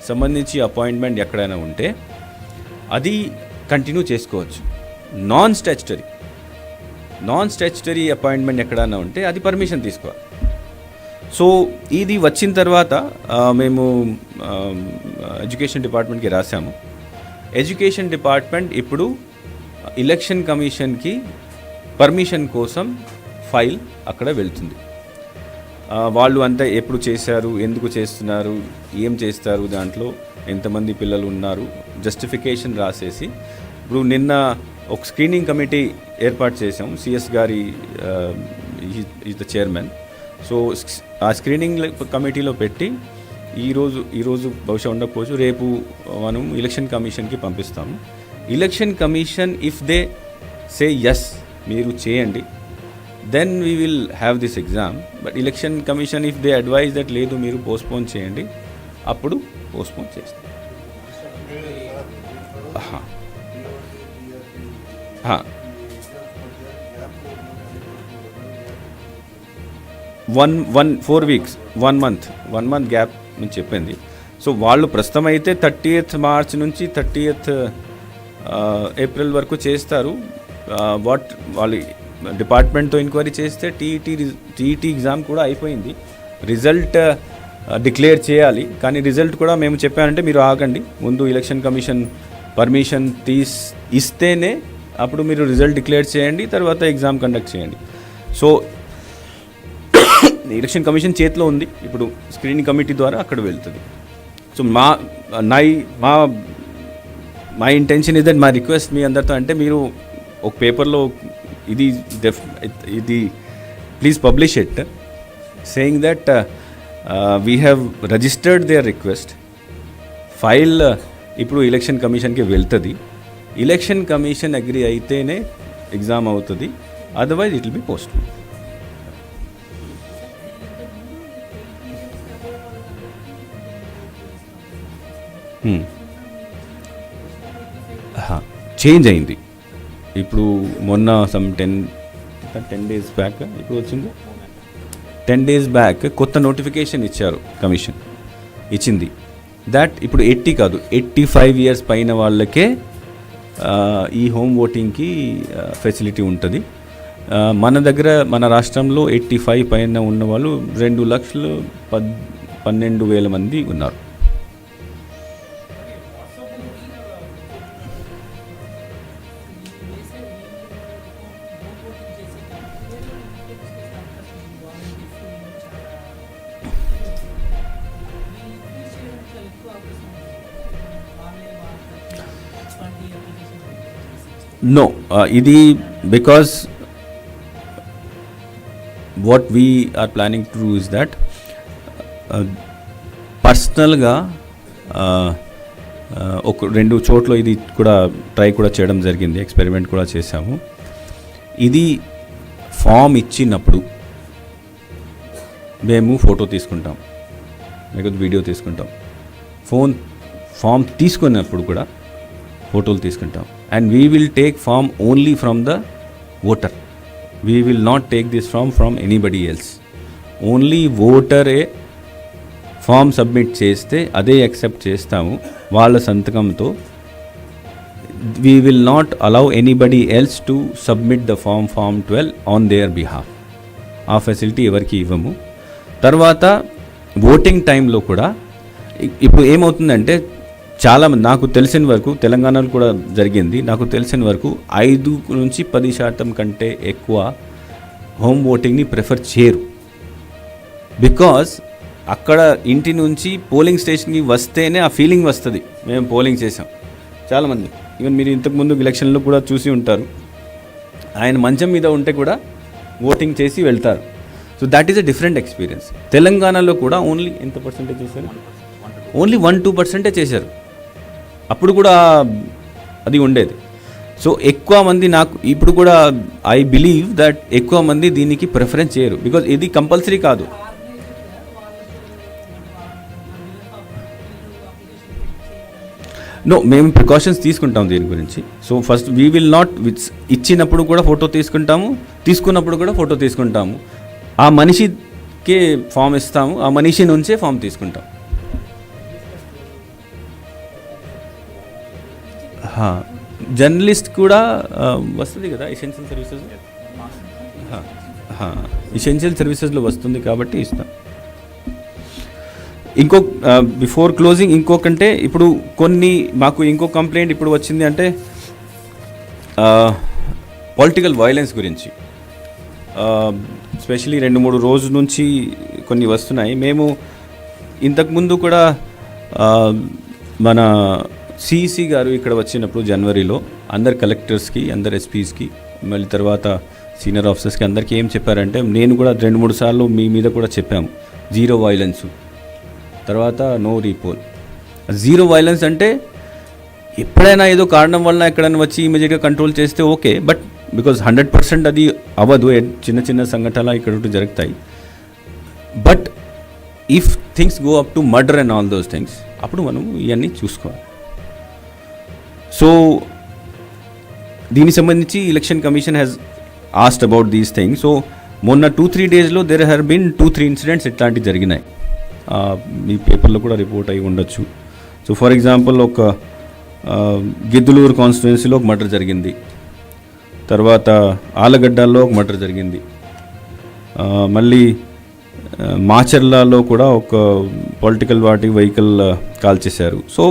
సంబంధించి అపాయింట్మెంట్ ఎక్కడైనా ఉంటే అది కంటిన్యూ చేసుకోవచ్చు. నాన్ స్టాచ్యుటరీ అపాయింట్మెంట్ ఎక్కడైనా ఉంటే అది పర్మిషన్ తీసుకోవాలి. సో ఇది వచ్చిన తర్వాత మేము ఎడ్యుకేషన్ డిపార్ట్మెంట్కి రాసాము. ఎడ్యుకేషన్ డిపార్ట్మెంట్ ఇప్పుడు ఎలక్షన్ కమిషన్కి పర్మిషన్ కోసం ఫైల్ అక్కడ వెళ్తుంది. వాళ్ళు అంతా ఎప్పుడు చేశారు, ఎందుకు చేస్తున్నారు, ఏం చేస్తారు, దాంట్లో ఎంతమంది పిల్లలు ఉన్నారు, జస్టిఫికేషన్ రాసేసి ఇప్పుడు నిన్న ఒక స్క్రీనింగ్ కమిటీ ఏర్పాటు చేసాం. CS గారి ఈజ్ ద చైర్మన్. సో ఆ స్క్రీనింగ్ కమిటీలో పెట్టి ఈరోజు బహుశా ఉండకపోవచ్చు, రేపు మనం ఎలక్షన్ కమిషన్కి పంపిస్తాము. Election commission if they say yes మీరు చేయండి, then we will have this exam. But election commission if they advise that లేదు మీరు పోస్ట్పోన్ చేయండి, అప్పుడు పోస్ట్పోన్ చేస్తాం. Four weeks, 1 month గ్యాప్ నుంచి చెప్పింది. సో వాళ్ళు ప్రస్తుతం అయితే 30th మార్చ్ నుంచి 30th ఏప్రిల్ వరకు చేస్తారు. వాళ్ళు డిపార్ట్మెంట్తో ఎంక్వైరీ చేస్తే టీఈటీ ఎగ్జామ్ కూడా అయిపోయింది. రిజల్ట్ డిక్లేర్ చేయాలి, కానీ రిజల్ట్ కూడా మేము చెప్పానంటే మీరు ఆగండి, ముందు ఎలక్షన్ కమిషన్ పర్మిషన్ ఇస్తేనే అప్పుడు మీరు రిజల్ట్ డిక్లేర్ చేయండి, తర్వాత ఎగ్జామ్ కండక్ట్ చేయండి. సో ఎలక్షన్ కమిషన్ చేతిలో ఉంది, ఇప్పుడు స్క్రీనింగ్ కమిటీ ద్వారా అక్కడ వెళ్తుంది. సో మా ఇంటెన్షన్ ఇస్ దట్, మా రిక్వెస్ట్ మీ అందరితో అంటే మీరు ఒక పేపర్లో ఇది please publish it, saying that we have registered there request. File ఇప్పుడు ఎలక్షన్ కమిషన్కి వెళ్తుంది. ఎలక్షన్ కమిషన్ అగ్రి అయితేనే ఎగ్జామ్ అవుతుంది, otherwise it will be post. Change అయింది ఇప్పుడు. మొన్న సమ్ 10 days బ్యాక్ ఇప్పుడు వచ్చింది, 10 days బ్యాక్ కొత్త నోటిఫికేషన్ ఇచ్చారు, కమిషన్ ఇచ్చింది. దాట్ ఇప్పుడు 80 కాదు, 85 years పైన వాళ్ళకే ఈ హోమ్ ఓటింగ్కి ఫెసిలిటీ ఉంటుంది. మన దగ్గర మన రాష్ట్రంలో 85 పైన ఉన్న వాళ్ళు 2,12,000 మంది ఉన్నారు. No, ఇది because what we are planning to do is that పర్సనల్గా ఒక 2 చోట్ల ఇది కూడా ట్రై కూడా చేయడం జరిగింది, ఎక్స్పెరిమెంట్ కూడా చేశాము. ఇది ఫామ్ ఇచ్చినప్పుడు మేము ఫోటో తీసుకుంటాం, లేకపోతే వీడియో తీసుకుంటాం. ఫామ్ తీసుకున్నప్పుడు కూడా ఫోటోలు తీసుకుంటాం. And we will take form only from the voter. We will not take this form from anybody else. Only voter form submit చేస్తే అదే యాక్సెప్ట్ చేస్తాము వాళ్ళ సంతకంతో. We will not allow anybody else to submit the form 12 on their behalf. ఆ facility ఎవరికి ఇవ్వము. తర్వాత voting టైంలో కూడా ఇప్పుడు ఏమవుతుందంటే, చాలా నాకు తెలిసిన వరకు తెలంగాణలో కూడా జరిగింది, నాకు తెలిసిన వరకు 5-10% కంటే ఎక్కువ హోమ్ ఓటింగ్ని ప్రిఫర్ చేయరు. బికాజ్ అక్కడ ఇంటి నుంచి పోలింగ్ స్టేషన్కి వస్తేనే ఆ ఫీలింగ్ వస్తుంది, మేము పోలింగ్ చేసాం. చాలామంది ఈవెన్ మీరు ఇంతకుముందు ఎలక్షన్లో కూడా చూసి ఉంటారు, ఆయన మంచం మీద ఉంటే కూడా ఓటింగ్ చేసి వెళ్తారు. So that is a different experience. తెలంగాణలో కూడా ఓన్లీ ఎంత పర్సెంటేజ్ చేశారు? ఓన్లీ 1-2% చేశారు. అప్పుడు కూడా అది ఉండేది. సో ఎక్కువ మంది నాకు ఇప్పుడు కూడా ఐ బిలీవ్ దట్ ఎక్కువ మంది దీనికి ప్రిఫరెన్స్ చేయరు, బికాజ్ ఇది కంపల్సరీ కాదు. నో, మేము ప్రికాషన్స్ తీసుకుంటాం దీని గురించి. So first we will not ఇచ్చినప్పుడు కూడా ఫోటో తీసుకుంటాము, తీసుకున్నప్పుడు కూడా ఫోటో తీసుకుంటాము. ఆ మనిషికే ఫామ్ ఇస్తాము, ఆ మనిషి నుంచే ఫామ్ తీసుకుంటాం. జర్నలిస్ట్ కూడా వస్తుంది కదా ఎసెన్షియల్ సర్వీసెస్, ఎసెన్షియల్ సర్వీసెస్లో వస్తుంది కాబట్టి ఇస్తాం. బిఫోర్ క్లోజింగ్ ఇంకొకంటే ఇప్పుడు మాకు ఇంకో కంప్లైంట్ ఇప్పుడు వచ్చింది అంటే పొలిటికల్ వైలెన్స్ గురించి. స్పెషలీ 2-3 రోజుల నుంచి కొన్ని వస్తున్నాయి. మేము ఇంతకుముందు కూడా మన సిఈసి గారు ఇక్కడ వచ్చినప్పుడు జనవరిలో అందరు కలెక్టర్స్కి, అందరు ఎస్పీస్కి, మళ్ళీ తర్వాత సీనియర్ ఆఫీసర్స్కి అందరికీ ఏం చెప్పారంటే, నేను కూడా 2-3 సార్లు మీ మీద కూడా చెప్పాము, 0 వైలెన్స్, తర్వాత నో రీపోల్. 0 వైలెన్స్ అంటే ఎప్పుడైనా ఏదో కారణం వల్ల ఎక్కడైనా వచ్చి ఇమీడియట్గా కంట్రోల్ చేస్తే ఓకే, బట్ బికాజ్ 100% అది అవ్వదు, చిన్న చిన్న సంఘటనలు ఇక్కడ జరుగుతాయి. But if things go up to murder and all those things, అప్పుడు మనం ఇవన్నీ చూసుకోవాలి. సో దీనికి సంబంధించి election commission has asked about these things. So మొన్న 2-3 డేస్లో దేర్ హ్యావ్ బీన్ 2-3 ఇన్సిడెంట్స్ ఇట్లాంటివి జరిగినాయి. మీ పేపర్లో కూడా రిపోర్ట్ అయి ఉండొచ్చు. సో ఫర్ ఎగ్జాంపుల్ ఒక గిద్దలూరు కాన్స్టిట్యుయెన్సీలో ఒక మర్డర్ జరిగింది, తర్వాత ఆలగడ్డల్లో ఒక మర్డర్ జరిగింది, మళ్ళీ మాచర్లలో కూడా ఒక పొలిటికల్ పార్టీ వెహికల్ కాల్ చేశారు. సో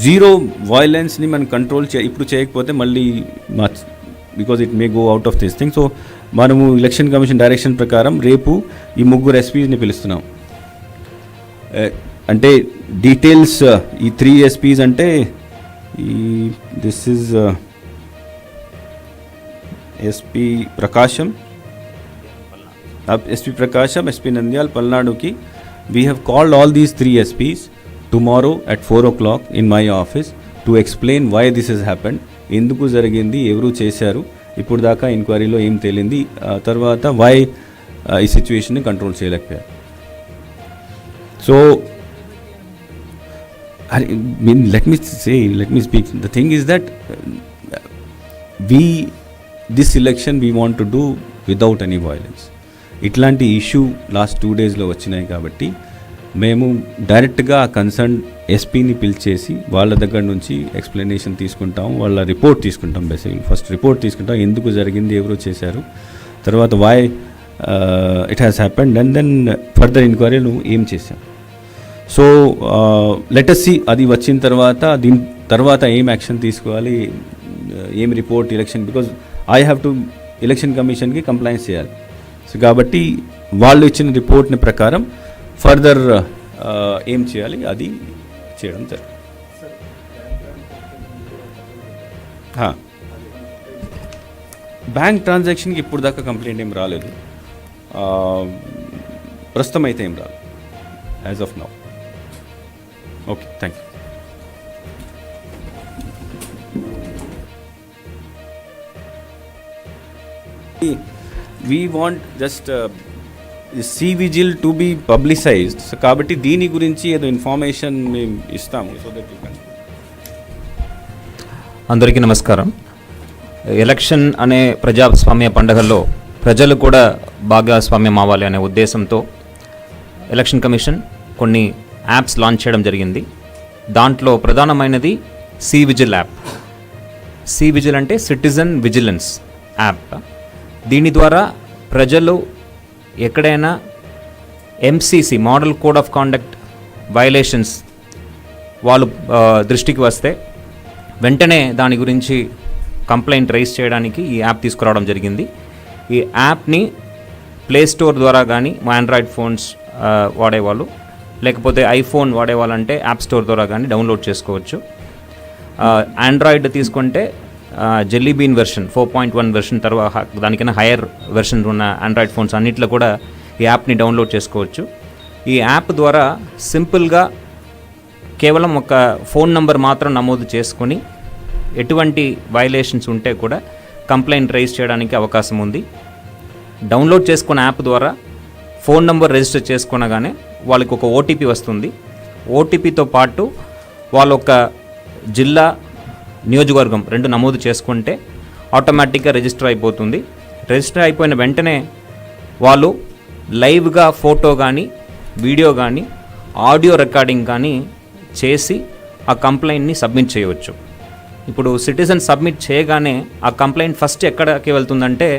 0 వైలెన్స్ని మనం కంట్రోల్ ఇప్పుడు చేయకపోతే మళ్ళీ because it may go out of this thing. So మనము ఎలక్షన్ కమిషన్ డైరెక్షన్ ప్రకారం రేపు ఈ 3 ఎస్పీస్ని పిలుస్తున్నాం. అంటే డీటెయిల్స్ ఈ 3 ఎస్పీస్ అంటే this is SP Prakasam, SP Prakasham, SP Nandyal, Palnaduki. We have called all these 3 SPs tomorrow at 4 o'clock in my office to explain why this has happened. ఎందుకు జరిగింది, ఎవరు చేశారు, ఇప్పుడు దాకా ఎంక్వైరీలో ఏం తేలింది, తర్వాత వై ఈ సిచ్యువేషన్ని కంట్రోల్ చేయలేకపోయారు. So let me speak. The thing is that this election we want to do without any violence. ఇట్లాంటి ఇష్యూ లాస్ట్ 2 daysలో వచ్చినాయి కాబట్టి మేము డైరెక్ట్గా కన్సర్న్ ఎస్పీని పిలిచేసి వాళ్ళ దగ్గర నుంచి ఎక్స్ప్లెనేషన్ తీసుకుంటాం, వాళ్ళ రిపోర్ట్ తీసుకుంటాం. బేసిక్లీ ఫస్ట్ రిపోర్ట్ తీసుకుంటాం, ఎందుకు జరిగింది, ఎవరు చేశారు, తర్వాత why it has happened, and then further ఎంక్వైరీలు ఏం చేశాం. సో లెట్ us see అది వచ్చిన తర్వాత దీని తర్వాత ఏం యాక్షన్ తీసుకోవాలి, ఏం report election, because I have to election కమిషన్కి కంప్లైంట్స్ చేయాలి. సో కాబట్టి వాళ్ళు ఇచ్చిన రిపోర్ట్ని ప్రకారం ఫర్దర్ ఏం చేయాలి అది చేయడం జరుగుతుంది. బ్యాంక్ ట్రాన్సాక్షన్కి ఇప్పుడు దాకా కంప్లైంట్ ఏం రాలేదు, ప్రస్తుతం అయితే ఏం రాలేదు as of now. Okay, thank you. We want just C-Vigil to be publicised. So కాబట్టి దీని గురించి ఏదో ఇన్ఫర్మేషన్ మేము ఇస్తాము. So that you can. అందరికీ నమస్కారం. ఎలక్షన్ అనే ప్రజాస్వామ్య పండుగల్లో ప్రజలు కూడా భాగస్వామ్యం అవ్వాలి అనే ఉద్దేశంతో ఎలక్షన్ కమిషన్ కొన్ని యాప్స్ లాంచ్ చేయడం జరిగింది. దాంట్లో ప్రధానమైనది C-Vigil యాప్. C-Vigil అంటే సిటిజన్ విజిలెన్స్ యాప్. దీని ద్వారా ప్రజలు ఎక్కడైనా MCC model code of conduct violations వాళ్ళు దృష్టికి వస్తే వెంటనే దాని గురించి కంప్లైంట్ రైజ్ చేయడానికి ఈ యాప్ తీసుకురావడం జరిగింది. ఈ యాప్ని ప్లే స్టోర్ ద్వారా కానీ మా ఆండ్రాయిడ్ ఫోన్స్ వాడేవాళ్ళు, లేకపోతే ఐఫోన్ వాడేవాళ్ళంటే యాప్ స్టోర్ ద్వారా కానీ డౌన్లోడ్ చేసుకోవచ్చు. ఆండ్రాయిడ్ తీసుకుంటే జెల్లీ బీన్ వెర్షన్ 4.1 వెర్షన్ తర్వాత దానికన్నా హైయర్ వెర్షన్ ఉన్న ఆండ్రాయిడ్ ఫోన్స్ అన్నిట్లో కూడా ఈ యాప్ని డౌన్లోడ్ చేసుకోవచ్చు. ఈ యాప్ ద్వారా సింపుల్గా కేవలం ఒక ఫోన్ నంబర్ మాత్రం నమోదు చేసుకొని ఎటువంటి వైలేషన్స్ ఉంటే కూడా కంప్లైంట్ రైజ్ చేయడానికి అవకాశం ఉంది. డౌన్లోడ్ చేసుకున్న యాప్ ద్వారా ఫోన్ నంబర్ రిజిస్టర్ చేసుకునగానే వాళ్ళకి ఒక OTP వస్తుంది. OTPతో పాటు వాళ్ళ ఒక జిల్లా, నియోజకవర్గం 2 నమోదు చేసుకుంటే ఆటోమేటిక్గా రిజిస్టర్ అయిపోతుంది. రిజిస్టర్ అయిపోయిన వెంటనే వాళ్ళు లైవ్గా ఫోటో కానీ, వీడియో కానీ, ఆడియో రికార్డింగ్ కానీ చేసి ఆ కంప్లైంట్ని సబ్మిట్ చేయవచ్చు. ఇప్పుడు సిటిజన్ సబ్మిట్ చేయగానే ఆ కంప్లైంట్ ఫస్ట్ ఎక్కడికి వెళ్తుందంటే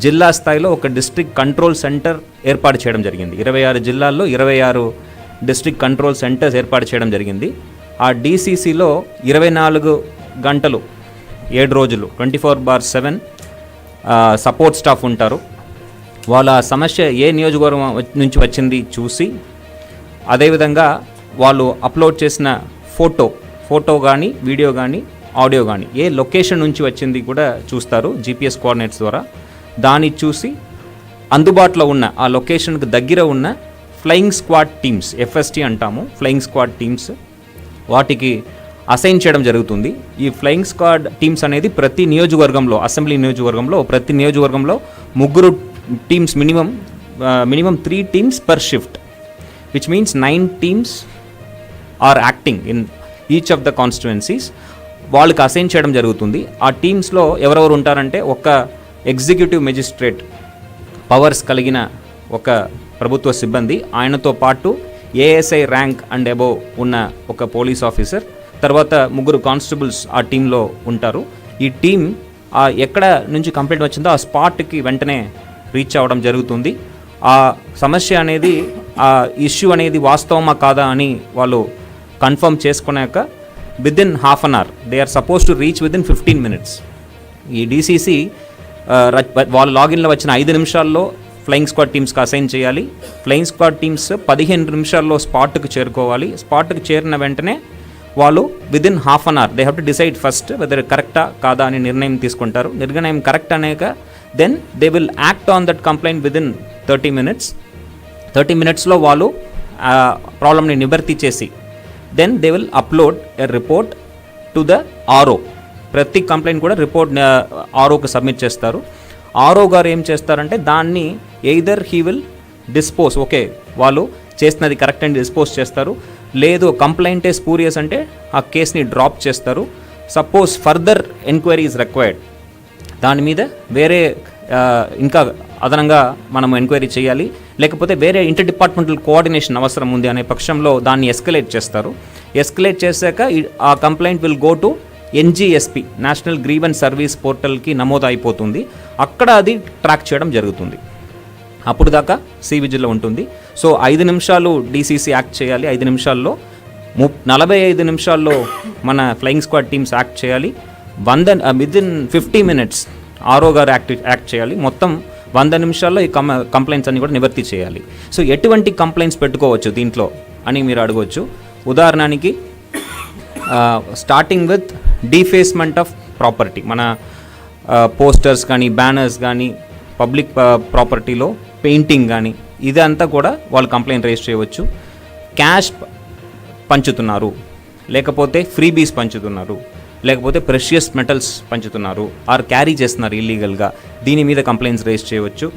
జిల్లా స్థాయిలో ఒక డిస్ట్రిక్ట్ కంట్రోల్ సెంటర్ ఏర్పాటు చేయడం జరిగింది. 26 జిల్లాల్లో 26 డిస్ట్రిక్ట్ కంట్రోల్ సెంటర్స్ ఏర్పాటు చేయడం జరిగింది. ఆ DCCలో 24 గంటలు 7 రోజులు 24/7 సపోర్ట్ స్టాఫ్ ఉంటారు. వాళ్ళ సమస్య ఏ నియోజకవర్గం నుంచి వచ్చింది చూసి, అదేవిధంగా వాళ్ళు అప్లోడ్ చేసిన ఫోటో కానీ, వీడియో కానీ, ఆడియో కానీ ఏ లొకేషన్ నుంచి వచ్చింది కూడా చూస్తారు GPS కోఆర్డినేట్స్ ద్వారా. దాన్ని చూసి అందుబాటులో ఉన్న ఆ లొకేషన్కి దగ్గర ఉన్న ఫ్లయింగ్ స్క్వాడ్ టీమ్స్, FST అంటాము, ఫ్లయింగ్ స్క్వాడ్ టీమ్స్, వాటికి అసైన్ చేయడం జరుగుతుంది. ఈ ఫ్లయింగ్ స్క్వాడ్ టీమ్స్ అనేది ప్రతి నియోజకవర్గంలో, అసెంబ్లీ నియోజకవర్గంలో ప్రతి నియోజకవర్గంలో 3 teams, minimum 3 teams per shift, which means 9 teams are acting in each of the constituencies. వాళ్ళకి అసైన్ చేయడం జరుగుతుంది. ఆ టీమ్స్లో ఎవరెవరు ఉంటారంటే ఒక ఎగ్జిక్యూటివ్ మెజిస్ట్రేట్ పవర్స్ కలిగిన ఒక ప్రభుత్వ సిబ్బంది, ఆయనతో పాటు ASI ర్యాంక్ అండ్ అబోవ్ ఉన్న ఒక పోలీస్ ఆఫీసర్, తర్వాత 3 కానిస్టేబుల్స్ ఆ టీంలో ఉంటారు. ఈ టీం ఎక్కడ నుంచి కంప్లైంట్ వచ్చిందో ఆ స్పాట్కి వెంటనే రీచ్ అవ్వడం జరుగుతుంది. ఆ సమస్య అనేది, ఆ ఇష్యూ అనేది వాస్తవమా కాదా అని వాళ్ళు కన్ఫర్మ్ చేసుకున్నాక within half an hour they are supposed to reach within 15 minutes. ఈ DCC వాళ్ళ లాగిన్లో వచ్చిన 5 నిమిషాల్లో ఫ్లయింగ్ స్క్వాడ్ టీమ్స్కి అసైన్ చేయాలి. ఫ్లయింగ్ స్క్వాడ్ టీమ్స్ 15 నిమిషాల్లో స్పాట్కి చేరుకోవాలి. స్పాట్కి చేరిన వెంటనే వాళ్ళు within half an hour they have to decide first whether కరెక్టా కాదా అని నిర్ణయం తీసుకుంటారు. నిర్ణయం కరెక్ట్ అనేక then they will act on that complaint within 30 minutes వాళ్ళు ప్రాబ్లమ్ని నివర్తి చేసి then they will upload a report to the RO. ప్రతి కంప్లైంట్ కూడా రిపోర్ట్ ఆర్ఓకి సబ్మిట్ చేస్తారు. ఆర్ఓ గారు ఏం చేస్తారంటే దాన్ని either he will dispose, okay వాళ్ళు చేసినది కరెక్ట్ అని డిస్పోజ్ చేస్తారు, లేదు కంప్లైంటే స్పూరియస్ అంటే ఆ కేసుని డ్రాప్ చేస్తారు. Suppose further enquiry is required, దాని మీద వేరే ఇంకా అదనంగా మనం ఎంక్వైరీ చేయాలి, లేకపోతే వేరే ఇంటర్ డిపార్ట్మెంటల్ కోఆర్డినేషన్ అవసరం ఉంది అనే పక్షంలో దాన్ని ఎస్కలేట్ చేస్తారు. ఎస్కలేట్ చేశాక ఆ complaint will go to NGSP, national grievance service పోర్టల్కి నమోదు అయిపోతుంది. అక్కడ అది ట్రాక్ చేయడం జరుగుతుంది. అప్పుడు దాకా సి విజిల్లో ఉంటుంది. సో 5 నిమిషాలు డీసీసీ యాక్ట్ చేయాలి, 5 నిమిషాల్లో 45 నిమిషాల్లో మన ఫ్లయింగ్ స్క్వాడ్ టీమ్స్ యాక్ట్ చేయాలి, విదిన్ 50 minutes ఆర్ఓ గారు యాక్ట్ చేయాలి. మొత్తం 100 నిమిషాల్లో ఈ కంప్లైంట్స్ అన్ని కూడా నివర్తి చేయాలి. సో ఎటువంటి కంప్లైంట్స్ పెట్టుకోవచ్చు దీంట్లో అని మీరు అడగవచ్చు. ఉదాహరణకి స్టార్టింగ్ విత్ డీఫేస్మెంట్ ఆఫ్ ప్రాపర్టీ, మన పోస్టర్స్ కానీ బ్యానర్స్ కానీ పబ్లిక్ ప్రాపర్టీలో పెయింటింగ్ కానీ ఇదంతా కూడా వాళ్ళు కంప్లైంట్ రేజ్ చేయవచ్చు. క్యాష్ పంచుతున్నారు, లేకపోతే ఫ్రీబీస్ పంచుతున్నారు, లేకపోతే ప్రెషియస్ మెటల్స్ పంచుతున్నారు, ఆర్ క్యారీ చేస్తున్నారు ఇల్లీగల్గా, దీని మీద కంప్లైంట్స్ రేజ్ చేయవచ్చు.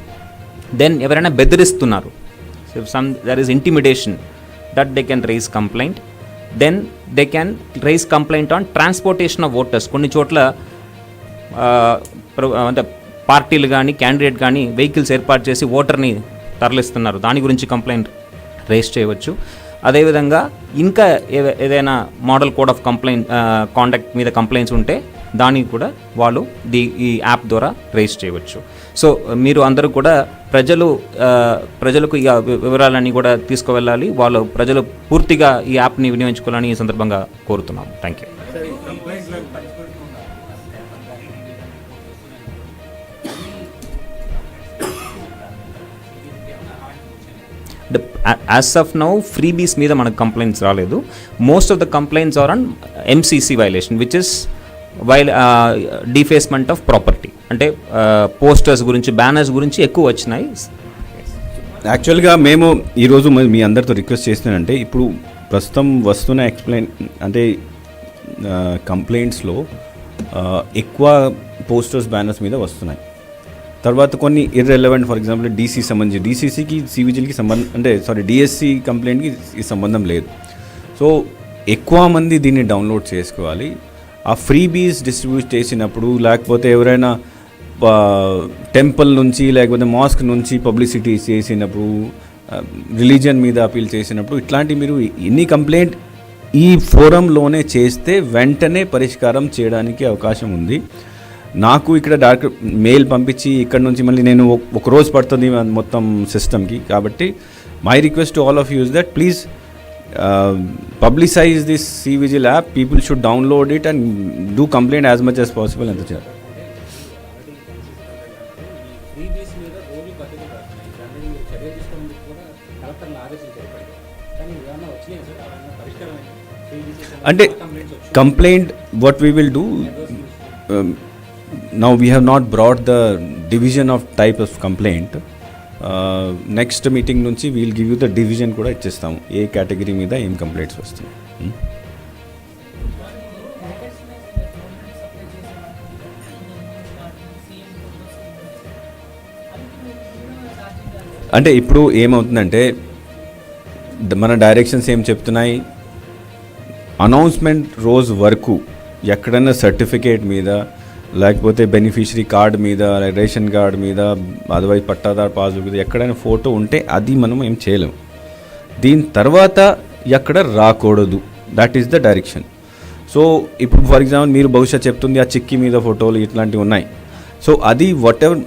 దెన్ ఎవరైనా బెదిరిస్తున్నారు, there is intimidation, that they can raise complaint. Then they can raise complaint on transportation of voters. కొన్ని చోట్ల అంటే పార్టీలు కానీ క్యాండిడేట్ కానీ వెహికల్స్ ఏర్పాటు చేసి ఓటర్ని తరలిస్తున్నారు, దాని గురించి కంప్లైంట్ రేజ్ చేయవచ్చు. అదేవిధంగా ఇంకా ఏదైనా మోడల్ కోడ్ ఆఫ్ కాండక్ట్ మీద కంప్లైంట్స్ ఉంటే దానికి కూడా వాళ్ళు ఈ యాప్ ద్వారా రేజ్ చేయవచ్చు. సో మీరు అందరూ కూడా ప్రజలకు ఈ వివరాలన్నీ కూడా తీసుకువెళ్ళాలి, ప్రజలు పూర్తిగా ఈ యాప్ని వినియోగించుకోవాలని ఈ సందర్భంగా కోరుతున్నాము. Thank you. As of now freebies మీద మనకు కంప్లైంట్స్ రాలేదు. Most of the complaints are on MCC violation, which is defacement of property. అంటే పోస్టర్స్ గురించి బ్యానర్స్ గురించి ఎక్కువ వచ్చినాయి. యాక్చువల్గా మేము ఈరోజు మీ అందరితో రిక్వెస్ట్ చేస్తున్నానంటే, ఇప్పుడు ప్రస్తుతం వస్తున్న కంప్లైంట్స్లో ఎక్కువ పోస్టర్స్ బ్యానర్స్ మీద వస్తున్నాయి. తర్వాత కొన్ని ఇర్రెలవెంట్, ఫర్ ఎగ్జాంపుల్ డీసీసీకి సివిజిల్కి డిఎస్సి కంప్లైంట్కి సంబంధం లేదు. సో ఎక్కువ మంది దీన్ని డౌన్లోడ్ చేసుకోవాలి. ఆ ఫ్రీబీస్ డిస్ట్రిబ్యూట్ చేసినప్పుడు, లేకపోతే ఎవరైనా టెంపుల్ నుంచి లేకపోతే మాస్క్ నుంచి పబ్లిసిటీ చేసినప్పుడు, రిలీజియన్ మీద అపీల్ చేసినప్పుడు, ఇట్లాంటి మీరు ఎన్ని కంప్లైంట్ ఈ ఫోరంలోనే చేస్తే వెంటనే పరిష్కారం చేయడానికి అవకాశం ఉంది. నాకు ఇక్కడ డైరెక్ట్ మెయిల్ పంపించి ఇక్కడ నుంచి మళ్ళీ నేను ఒక రోజు పడుతుంది మొత్తం సిస్టమ్కి. కాబట్టి my request to all of use that please publicize this CVGIL app. People should download it and do complaint as much as possible. And అంటే complaint, what we will do, now we have not brought the division of type of complaint. Next meeting నుంచి we'll give you the division కూడా ఇచ్చేస్తాము, ఏ category మీద ఏం complaints వస్తాయి. అంటే ఇప్పుడు ఏమవుతుందంటే మన డైరెక్షన్స్ ఏం చెప్తున్నాయి, అనౌన్స్మెంట్ రోజు వరకు ఎక్కడైనా సర్టిఫికేట్ మీద, లేకపోతే బెనిఫిషరీ కార్డ్ మీద, రేషన్ కార్డ్ మీద, అదర్వైజ్ పట్టాదార్ పాస్బుక్ మీద ఎక్కడైనా ఫోటో ఉంటే అది మనం ఏం చేయలేము. దీని తర్వాత ఎక్కడ రాకూడదు, that is the direction. So ఇప్పుడు ఫర్ ఎగ్జాంపుల్ మీరు బహుశా చెప్తుంది ఆ చిక్కీ మీద ఫోటోలు ఇట్లాంటివి ఉన్నాయి. సో అది వాట్ ఎవర్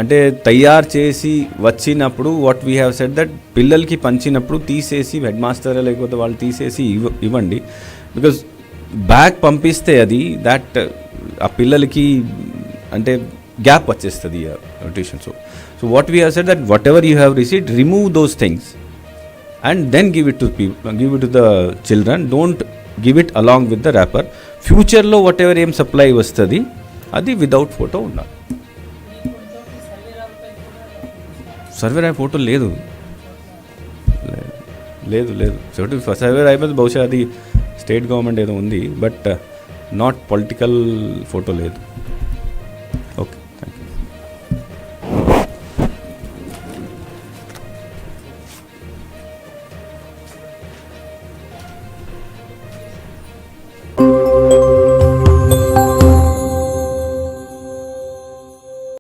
అంటే తయారు చేసి వచ్చినప్పుడు what we have said that పిల్లలకి పంచినప్పుడు తీసేసి హెడ్ మాస్టర్ లేకపోతే వాళ్ళు తీసేసి ఇవ్వండి. బికాజ్ బ్యాక్ పంపిస్తే అది దట్ ఆ పిల్లలకి అంటే గ్యాప్ వచ్చేస్తుంది tuition. So what we have said that whatever you have received, remove those things and then give it to the children. Don't give it along with the wrapper. ఫ్యూచర్లో whatever ఏం supply వస్తుంది అది without photo ఉండాలి. Survey రాయ్ photo లేదు. లేదు లేదు survey Roy బహుశా అది స్టేట్ గవర్నమెంట్ ఏదో ఉంది, బట్ నాట్ పొలిటికల్ ఫోటో లేదు.